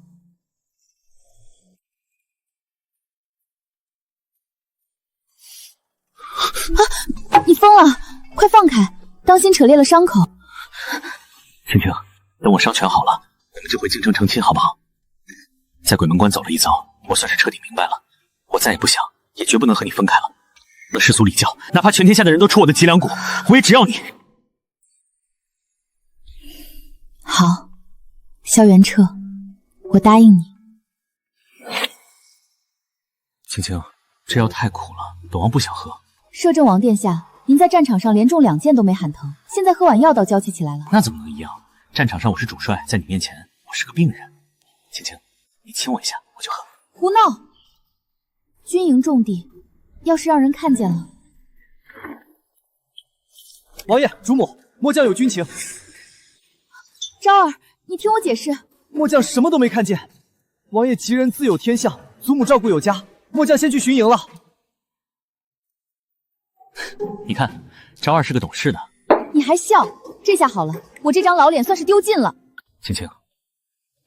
你疯了！快放开，当心扯裂了伤口。青青，等我伤全好了，我们就回京城成亲，好不好？在鬼门关走了一遭，我算是彻底明白了，我再也不想，也绝不能和你分开了。那世俗礼教，哪怕全天下的人都戳我的脊梁骨，我也只要你。好，萧元彻，我答应你。青青，这药太苦了，本王不想喝。摄政王殿下，您在战场上连中2箭都没喊疼，现在喝碗药倒娇气起来了。那怎么能一样？战场上我是主帅，在你面前我是个病人。青青，你亲我一下，我就喝。胡闹！军营重地，要是让人看见了……王爷、主母，末将有军情。昭儿，你听我解释。末将什么都没看见。王爷吉人自有天相，祖母照顾有加，末将先去巡营了。你看，昭儿是个懂事的。你还笑？这下好了，我这张老脸算是丢尽了。青青，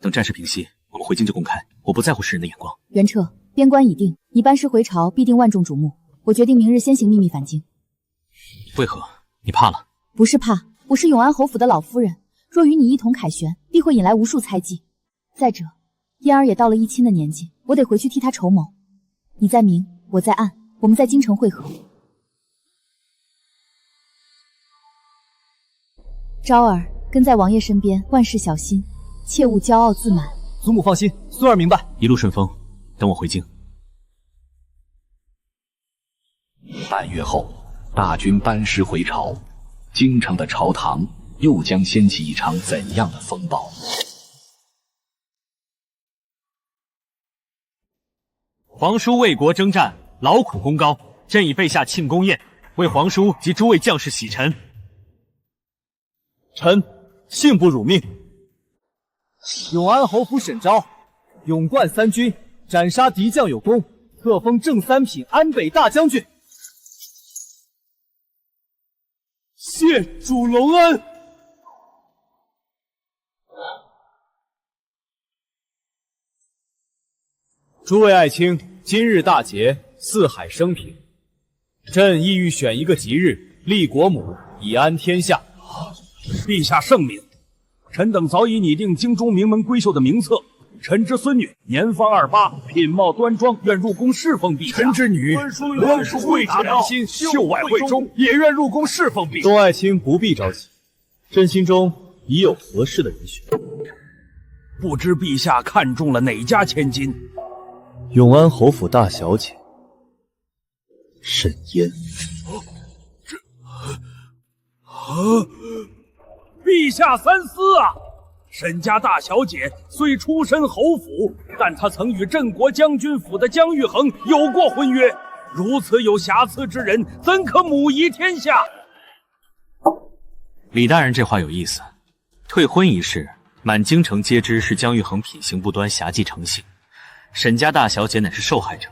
等战事平息，我们回京就公开，我不在乎世人的眼光。元彻，边关已定，你班师回朝必定万众瞩目。我决定明日先行秘密返京。为何？你怕了？不是怕，我是永安侯府的老夫人，若与你一同凯旋，必会引来无数猜忌。再者，嫣儿也到了议亲的年纪，我得回去替她筹谋。你在明，我在暗，我们在京城会合。昭儿，跟在王爷身边，万事小心，切勿骄傲自满。祖母放心，孙儿明白。一路顺风，等我回京。半月后，大军班师回朝，京城的朝堂又将掀起一场怎样的风暴？皇叔为国征战，劳苦功高，朕已备下庆功宴，为皇叔及诸位将士洗尘。臣幸不辱命。永安侯府沈昭，勇冠3军，斩杀敌将有功，特封正3品安北大将军。谢主隆恩。诸位爱卿，今日大节，四海升平。朕意欲选一个吉日，立国母，以安天下。陛下圣明，臣等早已拟定京中名门闺秀的名册。臣之孙女年方28，品貌端庄，愿入宫侍奉陛下。臣之女温淑贵达良心，秀外慧中，也愿入宫侍奉陛下。众爱卿不必着急，朕心中已有合适的人选。不知陛下看中了哪家千金？永安侯府大小姐沈嫣。陛下三思啊！沈家大小姐虽出身侯府，但她曾与镇国将军府的姜玉衡有过婚约。如此有瑕疵之人，怎可母仪天下？李大人这话有意思。退婚一事，满京城皆知是姜玉衡品行不端，侠妓成性。沈家大小姐乃是受害者，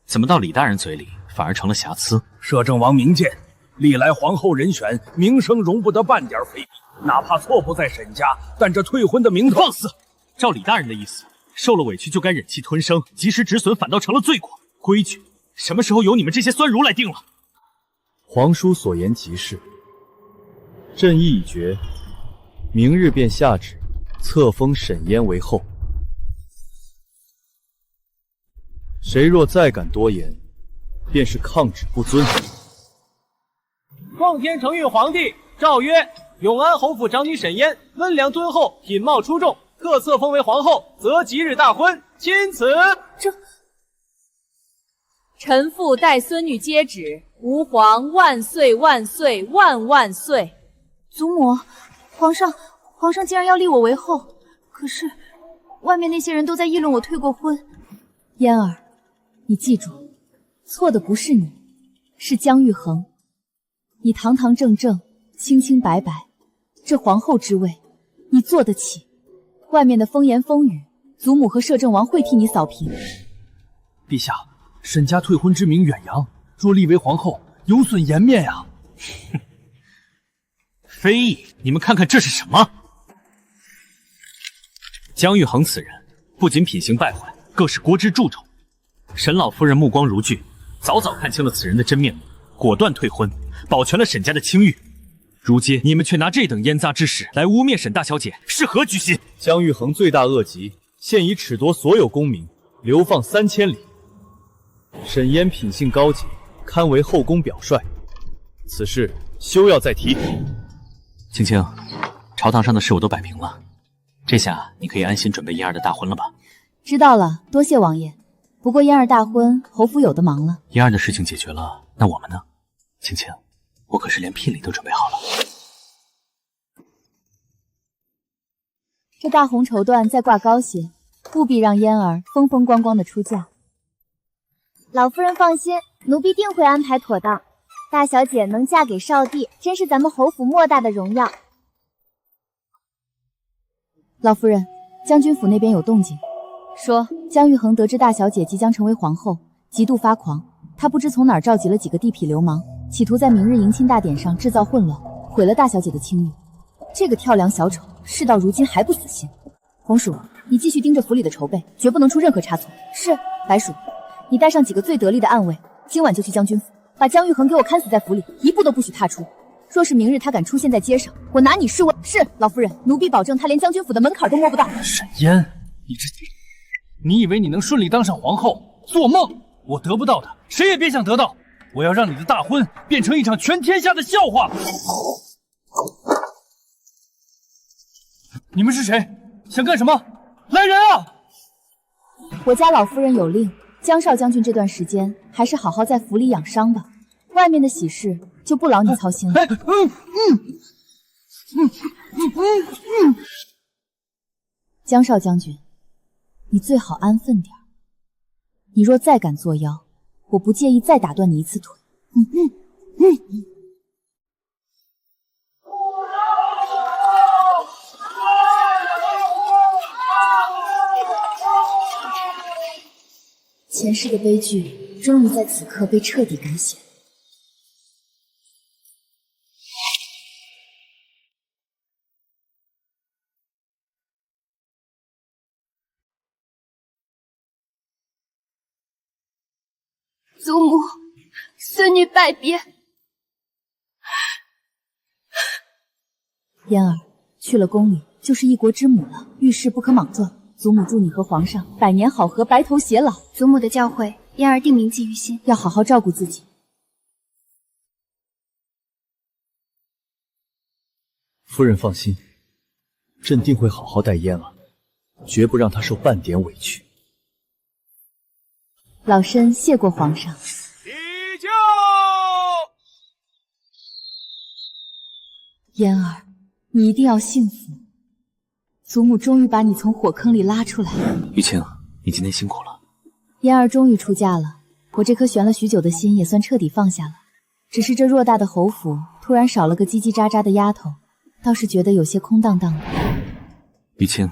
怎么到李大人嘴里反而成了瑕疵？摄政王明鉴，历来皇后人选名声容不得半点非议。哪怕错不在沈家，但这退婚的名头……放肆！照李大人的意思，受了委屈就该忍气吞声，及时止损反倒成了罪过。规矩什么时候由你们这些酸儒来定了？皇叔所言极是，朕意已决，明日便下旨册封沈嫣为后。谁若再敢多言，便是抗旨不遵。奉天承运皇帝诏曰：永安侯府长女沈嫣温良敦厚，品貌出众，特册封为皇后，择吉日大婚。钦此。臣父待孙女接旨，吾皇万岁万岁万万岁！祖母，皇上竟然要立我为后，可是外面那些人都在议论我退过婚。嫣儿，你记住，错的不是你，是姜玉衡。你堂堂正正，清清白白，这皇后之位，你做得起？外面的风言风语，祖母和摄政王会替你扫平。陛下，沈家退婚之名远扬，若立为皇后，有损颜面啊！非议！你们看看这是什么？姜玉衡此人不仅品行败坏，更是国之蛀虫。沈老夫人目光如炬，早早看清了此人的真面目，果断退婚，保全了沈家的清誉。如今你们却拿这等烟杂之事来污蔑沈大小姐，是何居心？姜玉衡罪大恶极，现已褫夺所有功名，流放3000里。沈嫣品性高洁，堪为后宫表率，此事休要再提。青青，朝堂上的事我都摆平了，这下你可以安心准备嫣儿的大婚了吧？知道了，多谢王爷。不过嫣儿大婚，侯府有的忙了。嫣儿的事情解决了，那我们呢？青青，我可是连聘礼都准备好了。这大红绸缎再挂高些，务必让嫣儿风风光光的出嫁。老夫人放心，奴婢定会安排妥当。大小姐能嫁给少帝，真是咱们侯府莫大的荣耀。老夫人，将军府那边有动静，说姜玉衡得知大小姐即将成为皇后，极度发狂。他不知从哪儿召集了几个地痞流氓，企图在明日迎亲大典上制造混乱，毁了大小姐的清誉。这个跳梁小丑，事到如今还不死心。红薯，你继续盯着府里的筹备，绝不能出任何差错。是。白薯，你带上几个最得力的暗卫，今晚就去将军府，把姜玉衡给我看死在府里，一步都不许踏出。若是明日他敢出现在街上，我拿你试问。是，老夫人，奴婢保证他连将军府的门槛都摸不到。沈嫣，你以为你能顺利当上皇后？做梦！我得不到的，谁也别想得到。我要让你的大婚变成一场全天下的笑话。你们是谁？想干什么？来人啊！我家老夫人有令，姜少将军这段时间还是好好在府里养伤吧，外面的喜事就不劳你操心了。姜少将军，你最好安分点儿。你若再敢作妖，我不介意再打断你一次腿。前世的悲剧终于在此刻被彻底改写。祖母，孙女拜别。嫣儿去了宫里，就是一国之母了，遇事不可莽撞。祖母祝你和皇上百年好合，白头偕老。祖母的教诲，嫣儿定铭记于心，要好好照顾自己。夫人放心，朕定会好好待嫣儿，绝不让她受半点委屈。老身谢过皇上。起轿！嫣儿，你一定要幸福。祖母终于把你从火坑里拉出来了。雨清，你今天辛苦了。嫣儿终于出嫁了，我这颗悬了许久的心也算彻底放下了。只是这偌大的侯府突然少了个叽叽喳喳的丫头，倒是觉得有些空荡荡的。雨清，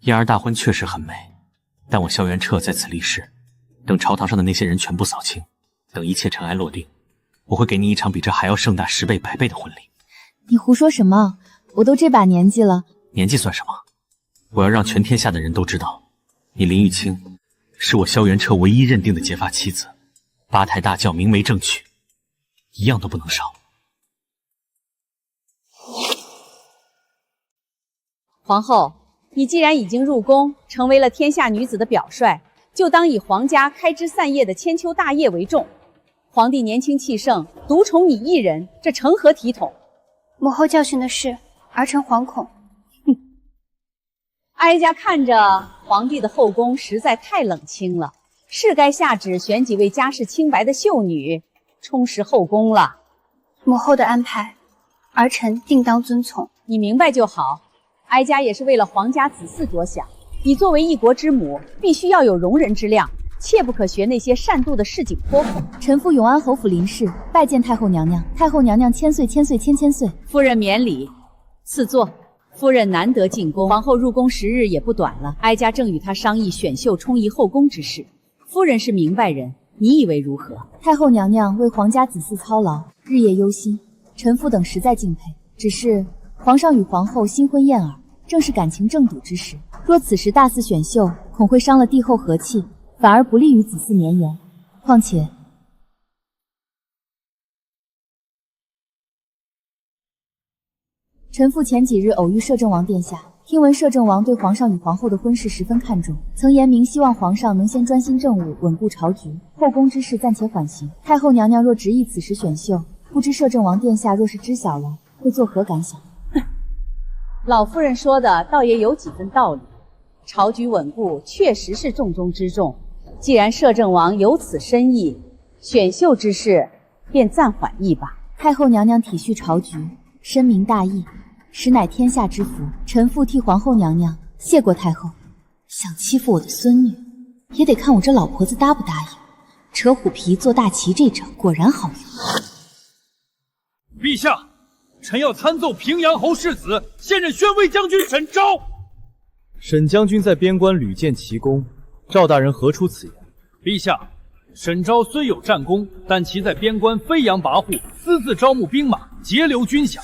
嫣儿大婚确实很美，但我萧元彻在此立誓，等朝堂上的那些人全部扫清，等一切尘埃落定，我会给你一场比这还要盛大10倍100倍的婚礼。你胡说什么？我都这把年纪了。年纪算什么？我要让全天下的人都知道，你林雨清是我萧元彻唯一认定的结发妻子，8抬大轿明媒正娶，一样都不能少。皇后，你既然已经入宫，成为了天下女子的表率，就当以皇家开枝散叶的千秋大业为重。皇帝年轻气盛，独宠你一人，这成何体统？母后教训的是，儿臣惶恐。哀家看着皇帝的后宫实在太冷清了，是该下旨选几位家世清白的秀女，充实后宫了。母后的安排，儿臣定当遵从。你明白就好。哀家也是为了皇家子嗣着想，你作为一国之母，必须要有容人之量，切不可学那些善妒的市井泼妇。臣妇永安侯府林氏拜见太后娘娘。太后娘娘千岁千岁千千岁。夫人免礼，赐座。夫人难得进宫，皇后入宫10日也不短了。哀家正与她商议选秀充宜后宫之事。夫人是明白人，你以为如何？太后娘娘为皇家子嗣操劳，日夜忧心，臣妇等实在敬佩。只是皇上与皇后新婚燕尔，正是感情正笃之时，若此时大肆选秀，恐会伤了帝后和气，反而不利于子嗣绵延。况且臣妇前几日偶遇摄政王殿下，听闻摄政王对皇上与皇后的婚事十分看重，曾言明希望皇上能先专心政务，稳固朝局，后宫之事暂且缓行。太后娘娘若执意此时选秀，不知摄政王殿下若是知晓了，会作何感想？老夫人说的倒也有几分道理，朝局稳固确实是重中之重。既然摄政王有此深意，选秀之事便暂缓一把。太后娘娘体恤朝局，深明大义，实乃天下之福。臣妇替皇后娘娘谢过太后。想欺负我的孙女，也得看我这老婆子答不答应。扯虎皮做大旗这招果然好用。陛下，臣要参奏平阳侯世子，现任宣威将军沈昭。沈将军在边关屡建奇功，赵大人何出此言？陛下，沈昭虽有战功，但其在边关飞扬跋扈，私自招募兵马，截留军饷。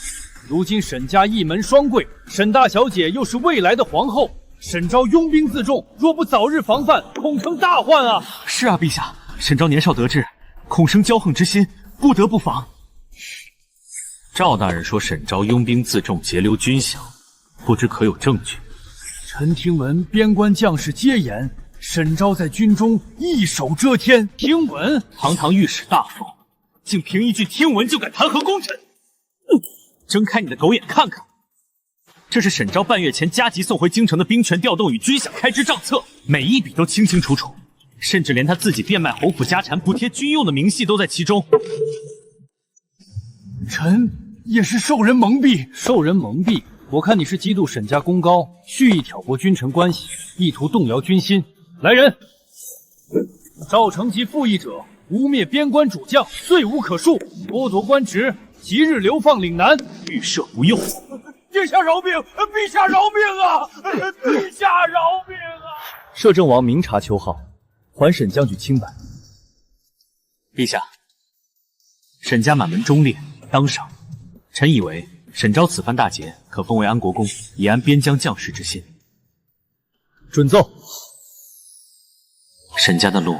如今沈家一门双贵，沈大小姐又是未来的皇后，沈昭拥兵自重，若不早日防范，恐成大患啊！是啊，陛下，沈昭年少得志，恐生骄横之心，不得不防。赵大人说沈昭拥兵自重，截留军饷，不知可有证据？臣听闻边关将士皆言，沈昭在军中一手遮天。听闻，堂堂御史大夫，竟凭一句听闻就敢弹劾功臣？睁开你的狗眼看看，这是沈昭半月前加急送回京城的兵权调动与军饷开支账册，每一笔都清清楚楚，甚至连他自己变卖侯府家产补贴军用的明细都在其中。臣也是受人蒙蔽。受人蒙蔽？我看你是嫉妒沈家功高，蓄意挑拨君臣关系，意图动摇军心。来人，赵成及附议者，污蔑边关主将，罪无可恕，剥夺官职，即日流放岭南。预设不用。陛下饶命！陛下饶命啊！陛下饶命啊！摄政王明察秋毫，还沈将军清白。陛下，沈家满门忠烈，当赏。臣以为沈昭此番大捷，可封为安国公，以安边疆将士之心。准奏。沈家的路，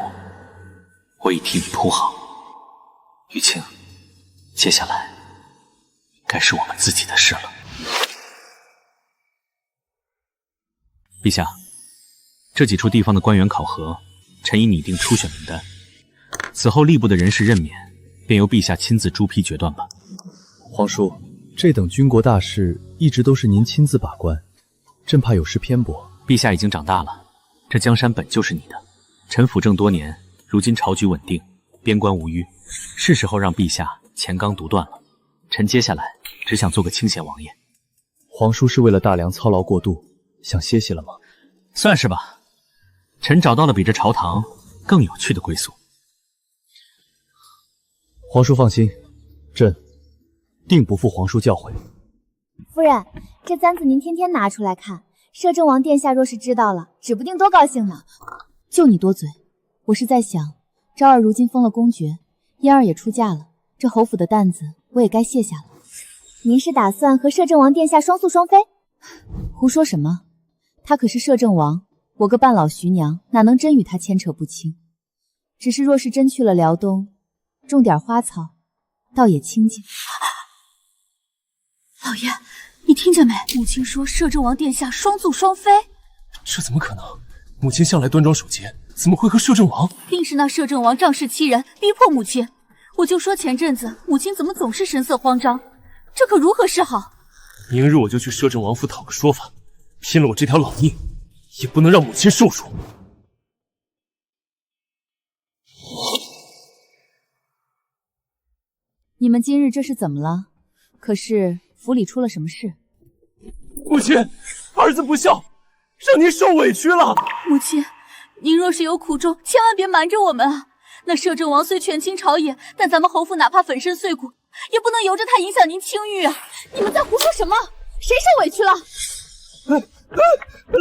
我已替你铺好。雨晴，接下来该是我们自己的事了。陛下，这几处地方的官员考核，臣已拟定初选名单，此后吏部的人事任免，便由陛下亲自朱批决断吧。皇叔，这等军国大事一直都是您亲自把关，朕怕有失偏颇。陛下已经长大了，这江山本就是你的。臣辅政多年，如今朝局稳定，边关无虞，是时候让陛下乾纲独断了。臣接下来只想做个清闲王爷。皇叔是为了大梁操劳过度，想歇息了吗？算是吧。臣找到了比这朝堂更有趣的归宿。皇叔放心，朕定不负皇叔教诲。夫人，这簪子您天天拿出来看，摄政王殿下若是知道了，指不定多高兴呢。就你多嘴，我是在想，昭儿如今封了公爵，嫣儿也出嫁了，这侯府的担子我也该卸下了。您是打算和摄政王殿下双宿双飞？胡说什么？他可是摄政王，我个半老徐娘哪能真与他牵扯不清？只是若是真去了辽东，种点花草，倒也清静。老爷，你听见没？母亲说摄政王殿下双宿双飞。这怎么可能？母亲向来端庄守节，怎么会和摄政王？定是那摄政王仗势欺人，逼迫母亲。我就说前阵子母亲怎么总是神色慌张，这可如何是好？明日我就去摄政王府讨个说法，拼了我这条老命，也不能让母亲受辱。你们今日这是怎么了？可是府里出了什么事？母亲，儿子不孝，让您受委屈了。母亲，您若是有苦衷，千万别瞒着我们啊！那摄政王虽权倾朝野，但咱们侯府哪怕粉身碎骨，也不能由着他影响您清誉啊！你们在胡说什么？谁受委屈了？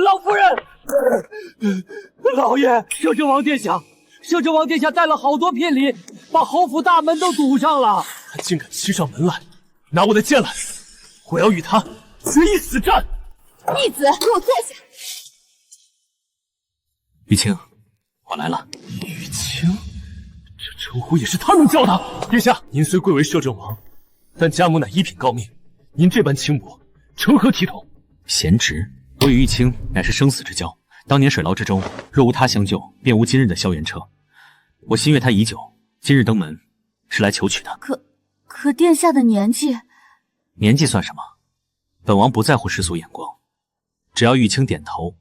老夫人，老爷，摄政王殿下，摄政王殿下带了好多聘礼，把侯府大门都堵上了。他竟敢欺上门来，拿我的剑来，我要与他决一死战！逆子，给我坐下。雨晴，我来了。雨晴，这称呼也是他能叫的。殿下，您虽贵为摄政王，但家母乃一品诰命，您这般轻薄，成何体统？贤侄，我与玉清乃是生死之交，当年水牢之中，若无他相救，便无今日的萧元彻。我心悦他已久，今日登门是来求娶的。可殿下的年纪，年纪算什么？本王不在乎世俗眼光，只要玉清点头，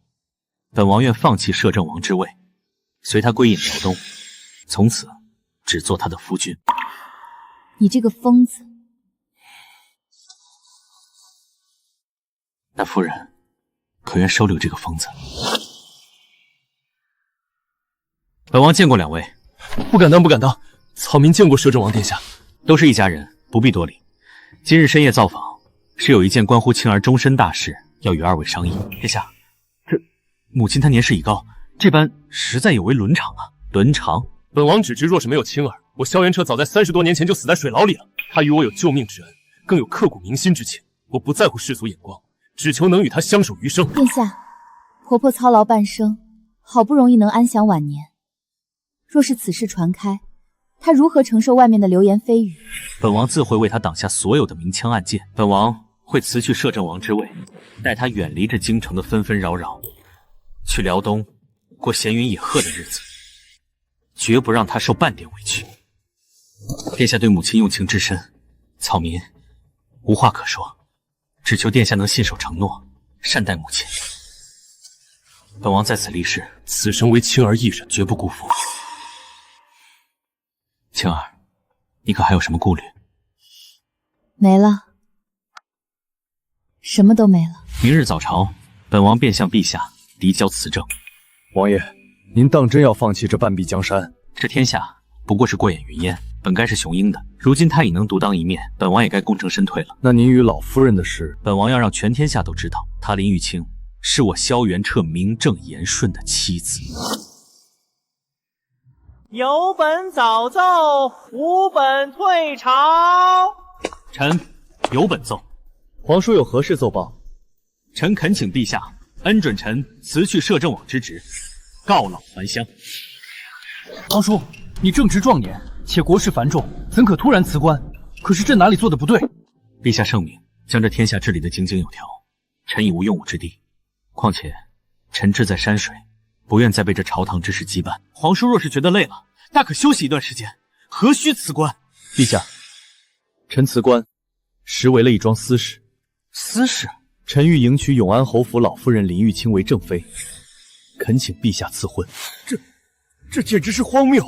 本王愿放弃摄政王之位，随他归隐辽东，从此只做他的夫君。你这个疯子！那夫人，可愿收留这个疯子？本王见过两位。不敢当，不敢当。草民见过摄政王殿下，都是一家人，不必多礼。今日深夜造访，是有一件关乎青儿终身大事，要与二位商议。殿下，这母亲她年事已高，这般实在有违伦常啊。伦常？本王只知，若是没有青儿，我萧元彻早在30多年前就死在水牢里了。他与我有救命之恩，更有刻骨铭心之情。我不在乎世俗眼光，只求能与他相守余生。殿下，婆婆操劳半生，好不容易能安享晚年，若是此事传开，她如何承受外面的流言蜚语？本王自会为她挡下所有的明枪暗箭。本王会辞去摄政王之位，带她远离这京城的纷纷扰扰，去辽东过闲云野鹤的日子，绝不让她受半点委屈。殿下对母亲用情至深，草民无话可说，只求殿下能信守承诺，善待母亲。本王在此立誓，此生为青儿一人，绝不辜负。青儿，你可还有什么顾虑？没了，什么都没了。明日早朝，本王便向陛下递交辞政。王爷，您当真要放弃这半壁江山？这天下不过是过眼云烟，本该是雄鹰的，如今他已能独当一面，本王也该功成身退了。那您与老夫人的事，本王要让全天下都知道，他林玉清是我萧元彻名正言顺的妻子。有本早奏，无本退朝。臣有本奏。皇叔有何事奏报？臣恳请陛下恩准臣辞去摄政王之职，告老还乡。皇叔，你正值壮年，且国事繁重，怎可突然辞官？可是朕哪里做的不对？陛下圣明，将这天下治理得井井有条，臣已无用武之地。况且，臣志在山水，不愿再被这朝堂之事羁绊。皇叔若是觉得累了，大可休息一段时间，何须辞官？陛下，臣辞官，实为了一桩私事。私事？臣欲迎娶永安侯府老夫人林玉清为正妃，恳请陛下赐婚。这简直是荒谬！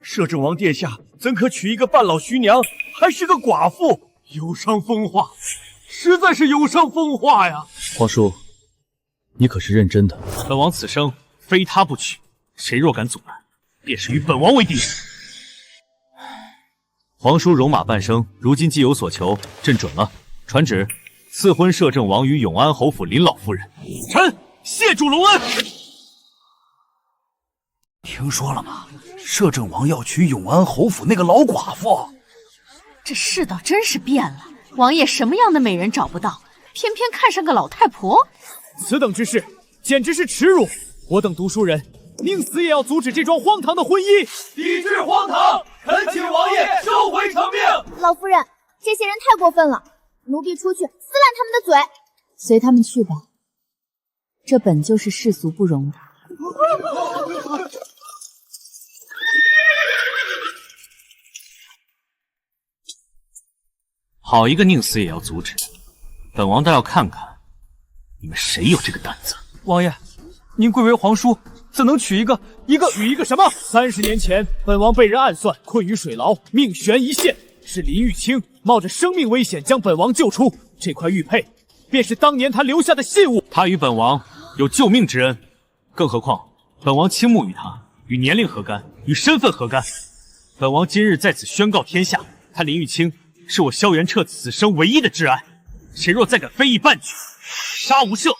摄政王殿下怎可娶一个半老徐娘，还是个寡妇？有伤风化，实在是有伤风化呀！皇叔，你可是认真的？本王此生非他不娶，谁若敢阻拦，便是与本王为敌。皇叔戎马半生，如今既有所求，朕准了。传旨，赐婚摄政王与永安侯府林老夫人。臣谢主隆恩。听说了吗？摄政王要娶永安侯府那个老寡妇。这世道真是变了，王爷什么样的美人找不到，偏偏看上个老太婆。此等之事，简直是耻辱！我等读书人，宁死也要阻止这桩荒唐的婚姻！抵制荒唐！恳请王爷收回成命！老夫人，这些人太过分了，奴婢出去撕烂他们的嘴。随他们去吧，这本就是世俗不容的。好一个宁死也要阻止！本王倒要看看你们谁有这个胆子。王爷，您贵为皇叔，怎能娶一个什么？30年前，本王被人暗算，困于水牢，命悬一线。是林玉清冒着生命危险将本王救出，这块玉佩便是当年他留下的信物。他与本王有救命之恩，更何况本王倾慕于他，与年龄何干，与身份何干？本王今日在此宣告天下，他林玉清是我萧元彻此生唯一的挚爱，谁若再敢非议半句，杀无赦！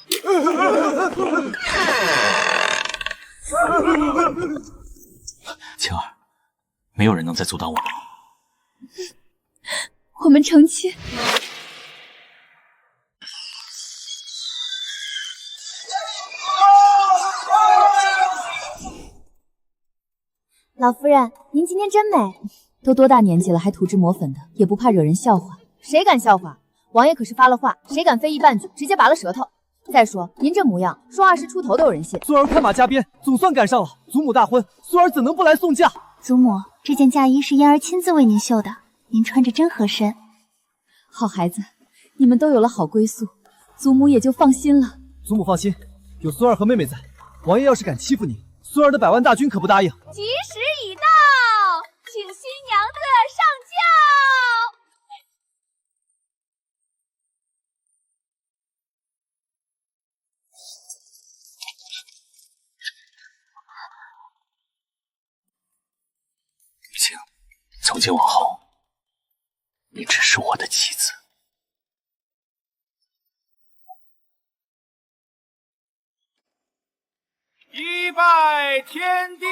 晴儿，没有人能再阻挡我了。我们成亲。老夫人，您今天真美。都多大年纪了，还涂脂抹粉的，也不怕惹人笑话。谁敢笑话？王爷可是发了话，谁敢非议半句，直接拔了舌头。再说您这模样，说20出头都有人信。苏儿快马加鞭，总算赶上了。祖母大婚，苏儿怎能不来送嫁？祖母，这件嫁衣是燕儿亲自为您绣的，您穿着真合身。好孩子，你们都有了好归宿，祖母也就放心了。祖母放心，有苏儿和妹妹在，王爷要是敢欺负你，苏儿的100万大军可不答应。吉时已到，请新娘子上轿。玉清，从今往后，你只是我的妻子。1拜天地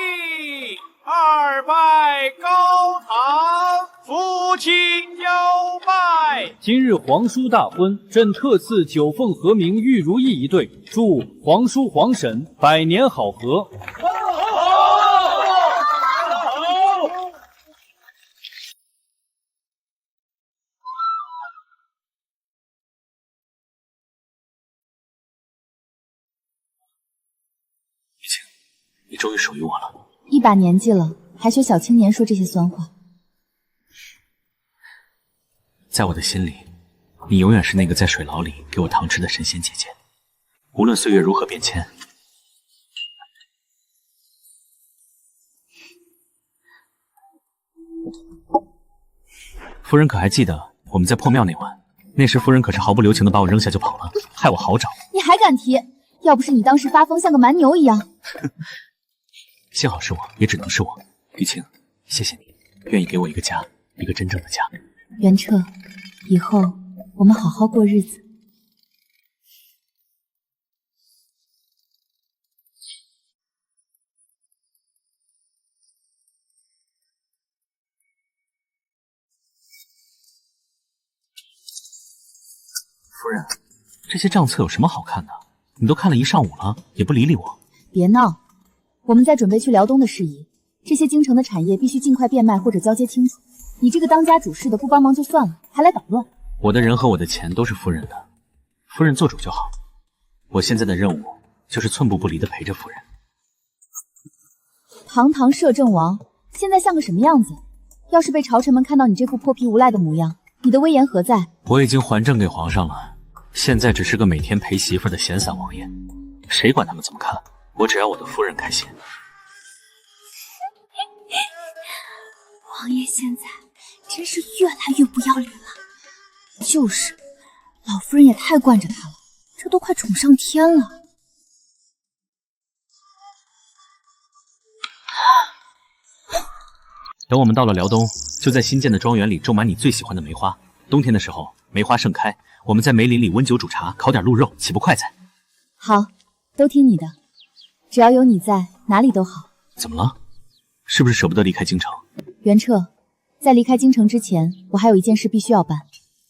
，2拜高堂，夫妻交拜。今日皇叔大婚，朕特赐九凤和鸣玉如意一对，祝皇叔皇婶百年好合。你终于属于我了。一把年纪了，还学小青年说这些酸话。在我的心里，你永远是那个在水牢里给我糖吃的神仙姐姐。无论岁月如何变迁，夫人可还记得我们在破庙那晚？那时夫人可是毫不留情的把我扔下就跑了，害我好找。你还敢提？要不是你当时发疯像个蛮牛一样。幸好是我，也只能是我。玉清，谢谢你，愿意给我一个家，一个真正的家。元彻，以后我们好好过日子。夫人，这些账册有什么好看的？你都看了一上午了，也不理我。别闹，我们在准备去辽东的事宜，这些京城的产业必须尽快变卖或者交接清楚。你这个当家主事的不帮忙就算了，还来捣乱。我的人和我的钱都是夫人的，夫人做主就好。我现在的任务就是寸步不离的陪着夫人。堂堂摄政王，现在像个什么样子？要是被朝臣们看到你这副破皮无赖的模样，你的威严何在？我已经还政给皇上了，现在只是个每天陪媳妇的闲散王爷，谁管他们怎么看？我只要我的夫人开心。王爷现在真是越来越不要脸了。就是，老夫人也太惯着他了，这都快宠上天了。等我们到了辽东，就在新建的庄园里种满你最喜欢的梅花。冬天的时候，梅花盛开，我们在梅林里温酒煮茶，烤点鹿肉，岂不快哉？好，都听你的，只要有你在，哪里都好。怎么了？是不是舍不得离开京城？袁彻，在离开京城之前，我还有一件事必须要办。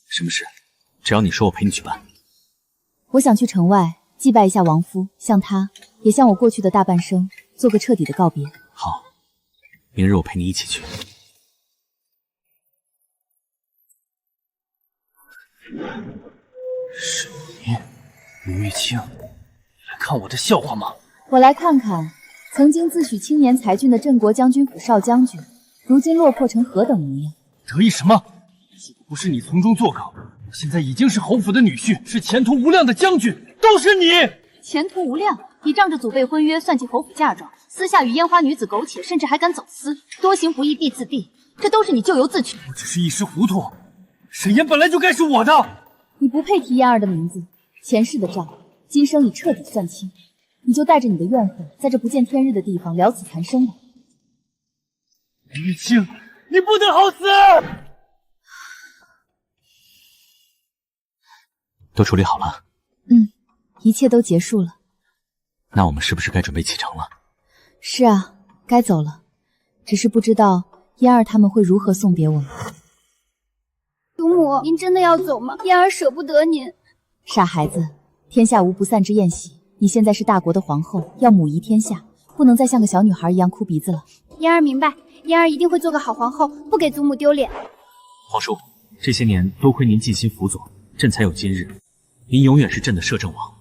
什么事？只要你说，我陪你去办。我想去城外祭拜一下王夫，向他，也向我过去的大半生做个彻底的告别。好，明日我陪你一起去。是你，吕玉清，来看我的笑话吗？我来看看，曾经自诩青年才俊的镇国将军府少将军，如今落魄成何等模样？得意什么？如果不是你从中作梗，我现在已经是侯府的女婿，是前途无量的将军，都是你！前途无量？你仗着祖辈婚约算计侯府嫁妆，私下与烟花女子苟且，甚至还敢走私，多行不义必自毙，这都是你咎由自取。我只是一时糊涂，沈岩本来就该是我的。你不配提燕儿的名字，前世的账，今生已彻底算清。你就带着你的怨恨，在这不见天日的地方了此残生吧。玉清，你不得好死！都处理好了？一切都结束了。那我们是不是该准备启程了？是啊，该走了。只是不知道燕儿他们会如何送别我们。祖母，您真的要走吗？燕儿舍不得您。傻孩子，天下无不散之宴席。你现在是大国的皇后，要母仪天下，不能再像个小女孩一样哭鼻子了。燕儿明白，燕儿一定会做个好皇后，不给祖母丢脸。皇叔，这些年多亏您尽心辅佐，朕才有今日。您永远是朕的摄政王。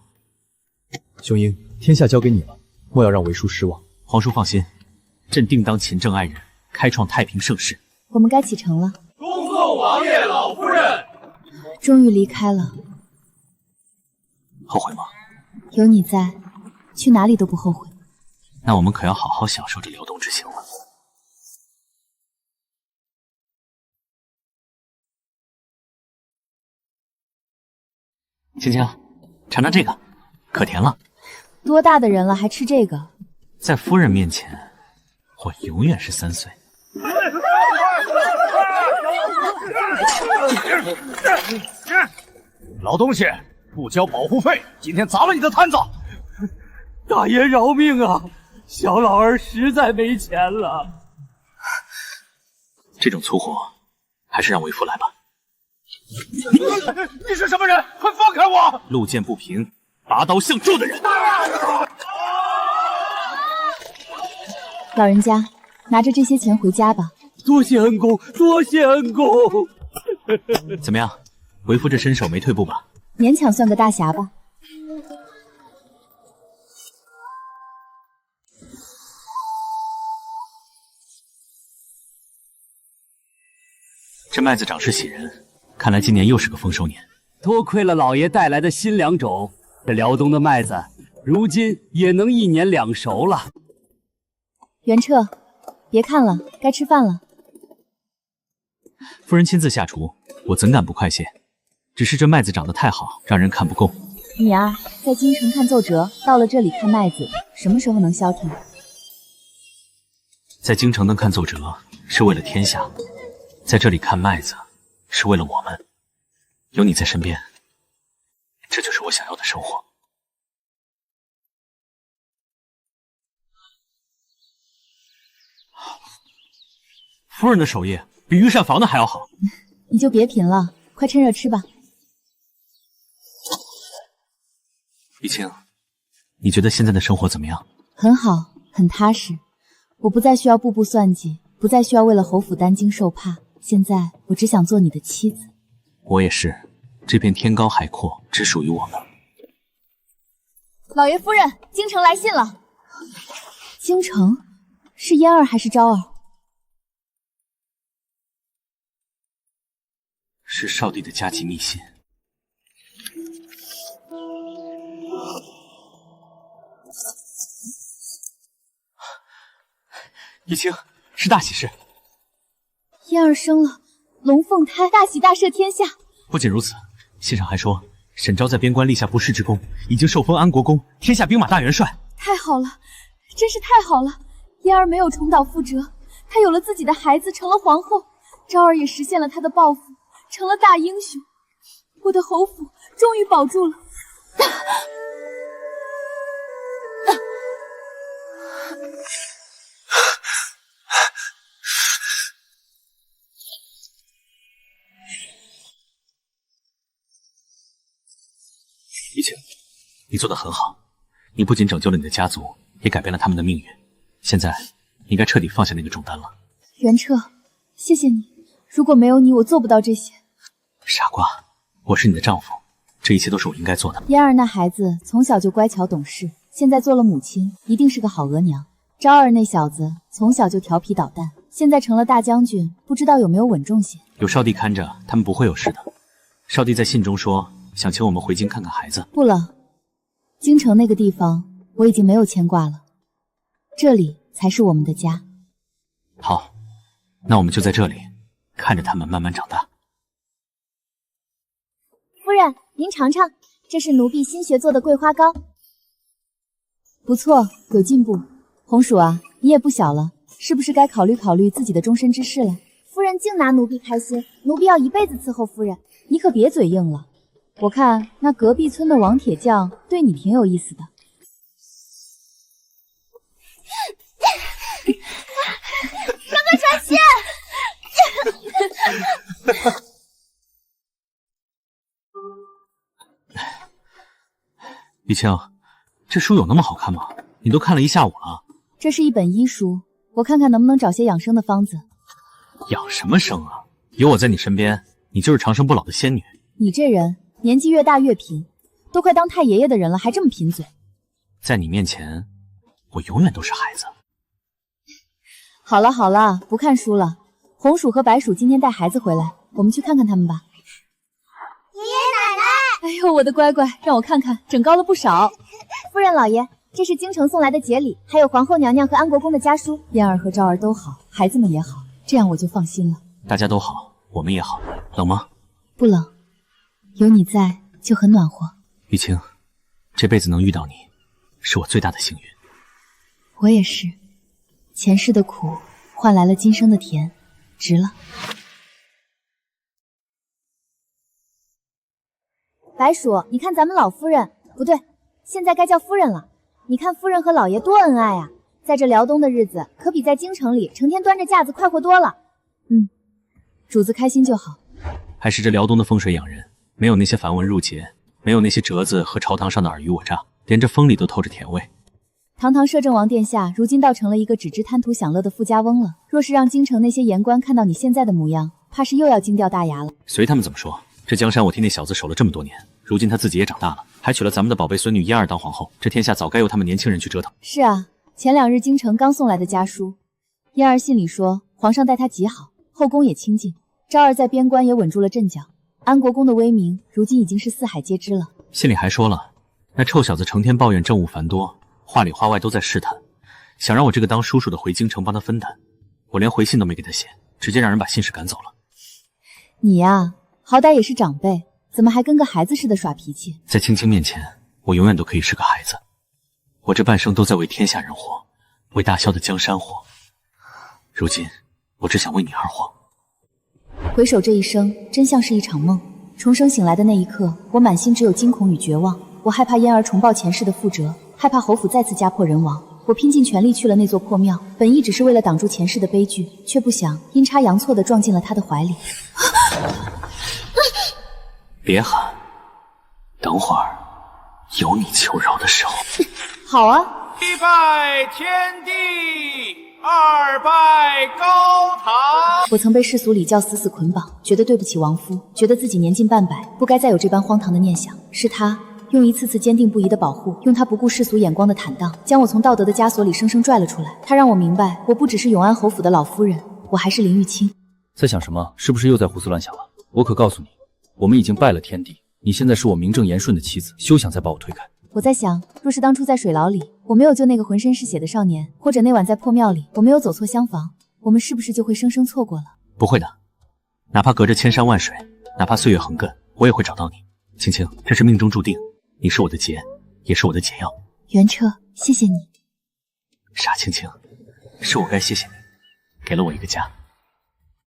雄鹰，天下交给你了，莫要让为叔失望。皇叔放心，朕定当勤政爱人，开创太平盛世。我们该启程了。恭送王爷老夫人。终于离开了。后悔吗？有你在，去哪里都不后悔。那我们可要好好享受这辽东之行了。青青，尝尝这个，可甜了。多大的人了还吃这个？在夫人面前，我永远是3岁。老东西，不交保护费，今天砸了你的摊子！大爷饶命啊！小老儿实在没钱了。这种粗活，还是让为夫来吧。你是什么人？快放开我！路见不平，拔刀相助的人。老人家，拿着这些钱回家吧。多谢恩公，多谢恩公。怎么样，为夫这身手没退步吧？勉强算个大侠吧。这麦子长势喜人，看来今年又是个丰收年。多亏了老爷带来的新良种，这辽东的麦子如今也能1年2熟了。袁彻，别看了，该吃饭了。夫人亲自下厨，我怎敢不快谢？只是这麦子长得太好，让人看不够。你啊，在京城看奏折，到了这里看麦子，什么时候能消停？在京城能看奏折，是为了天下；在这里看麦子，是为了我们。有你在身边，这就是我想要的生活。夫人的手艺比御膳房的还要好。你就别贫了，快趁热吃吧。玉清，你觉得现在的生活怎么样？很好，很踏实。我不再需要步步算计，不再需要为了侯府担惊受怕。现在我只想做你的妻子。我也是，这片天高海阔只属于我们。老爷夫人，京城来信了。京城是嫣儿还是昭儿？是少帝的加急密信。怡清，是大喜事。嫣儿生了龙凤胎，大喜大赦天下。不仅如此，信上还说沈昭在边关立下不世之功，已经受封安国公，天下兵马大元帅。太好了，真是太好了！嫣儿没有重蹈覆辙，她有了自己的孩子，成了皇后。昭儿也实现了她的抱负，成了大英雄。我的侯府终于保住了。怡清，你做得很好，你不仅拯救了你的家族，也改变了他们的命运。现在你该彻底放下那个重担了。元彻，谢谢你，如果没有你，我做不到这些。傻瓜，我是你的丈夫，这一切都是我应该做的。嫣儿那孩子从小就乖巧懂事，现在做了母亲，一定是个好额娘。昭儿那小子从小就调皮捣蛋，现在成了大将军，不知道有没有稳重些。有少帝看着，他们不会有事的。少帝在信中说，想请我们回京看看孩子。不了，京城那个地方我已经没有牵挂了，这里才是我们的家。好，那我们就在这里，看着他们慢慢长大。夫人，您尝尝，这是奴婢新学做的桂花糕，不错，有进步。红薯啊，你也不小了，是不是该考虑考虑自己的终身之事了？夫人净拿奴婢开心，奴婢要一辈子伺候夫人。你可别嘴硬了，我看那隔壁村的王铁匠对你挺有意思的。刚刚传信。怡清，这书有那么好看吗？你都看了一下午了。这是一本医书，我看看能不能找些养生的方子。养什么生啊？有我在你身边，你就是长生不老的仙女。你这人年纪越大越贫，都快当太爷爷的人了，还这么贫嘴。在你面前，我永远都是孩子。好了好了，不看书了。红薯和白薯今天带孩子回来，我们去看看他们吧。爷爷奶奶，哎呦，我的乖乖，让我看看，整高了不少。夫人老爷，这是京城送来的节礼，还有皇后娘娘和安国公的家书。嫣儿和昭儿都好，孩子们也好，这样我就放心了。大家都好，我们也好。冷吗？不冷，有你在就很暖和。雨晴，这辈子能遇到你，是我最大的幸运。我也是，前世的苦换来了今生的甜，值了。白薯，你看咱们老夫人，不对，现在该叫夫人了。你看夫人和老爷多恩爱啊，在这辽东的日子，可比在京城里成天端着架子快活多了。主子开心就好。还是这辽东的风水养人，没有那些繁文缛节，没有那些折子和朝堂上的尔虞我诈，连这风里都透着甜味。堂堂摄政王殿下，如今倒成了一个只知贪图享乐的富家翁了。若是让京城那些言官看到你现在的模样，怕是又要惊掉大牙了。随他们怎么说，这江山我替那小子守了这么多年，如今他自己也长大了，还娶了咱们的宝贝孙女嫣儿当皇后，这天下早该由他们年轻人去折腾。是啊，前2日京城刚送来的家书，嫣儿信里说皇上待她极好，后宫也清静，昭儿在边关也稳住了阵脚，安国公的威名如今已经是四海皆知了。信里还说了，那臭小子成天抱怨政务繁多，话里话外都在试探，想让我这个当叔叔的回京城帮他分担。我连回信都没给他写，直接让人把信使赶走了。你呀，好歹也是长辈，怎么还跟个孩子似的耍脾气？在青青面前，我永远都可以是个孩子。我这半生都在为天下人活，为大萧的江山活。如今，我只想为你而活。回首这一生，真像是一场梦。重生醒来的那一刻，我满心只有惊恐与绝望。我害怕嫣儿重报前世的覆辙，害怕侯府再次家破人亡。我拼尽全力去了那座破庙，本意只是为了挡住前世的悲剧，却不想阴差阳错地撞进了他的怀里。别喊，等会儿有你求饶的时候。好啊。一拜天地，二拜高堂。我曾被世俗礼教死死捆绑，觉得对不起亡夫，觉得自己年近半百，不该再有这般荒唐的念想。是他用一次次坚定不移的保护，用他不顾世俗眼光的坦荡，将我从道德的枷锁里生生拽了出来。他让我明白，我不只是永安侯府的老夫人，我还是林玉清。在想什么？是不是又在胡思乱想了？我可告诉你，我们已经拜了天地，你现在是我名正言顺的妻子，休想再把我推开。我在想，若是当初在水牢里，我没有救那个浑身是血的少年，或者那晚在破庙里，我没有走错厢房，我们是不是就会生生错过了？不会的，哪怕隔着千山万水，哪怕岁月横亘，我也会找到你。青青，这是命中注定，你是我的劫，也是我的解药。元彻，谢谢你。傻青青，是我该谢谢你，给了我一个家。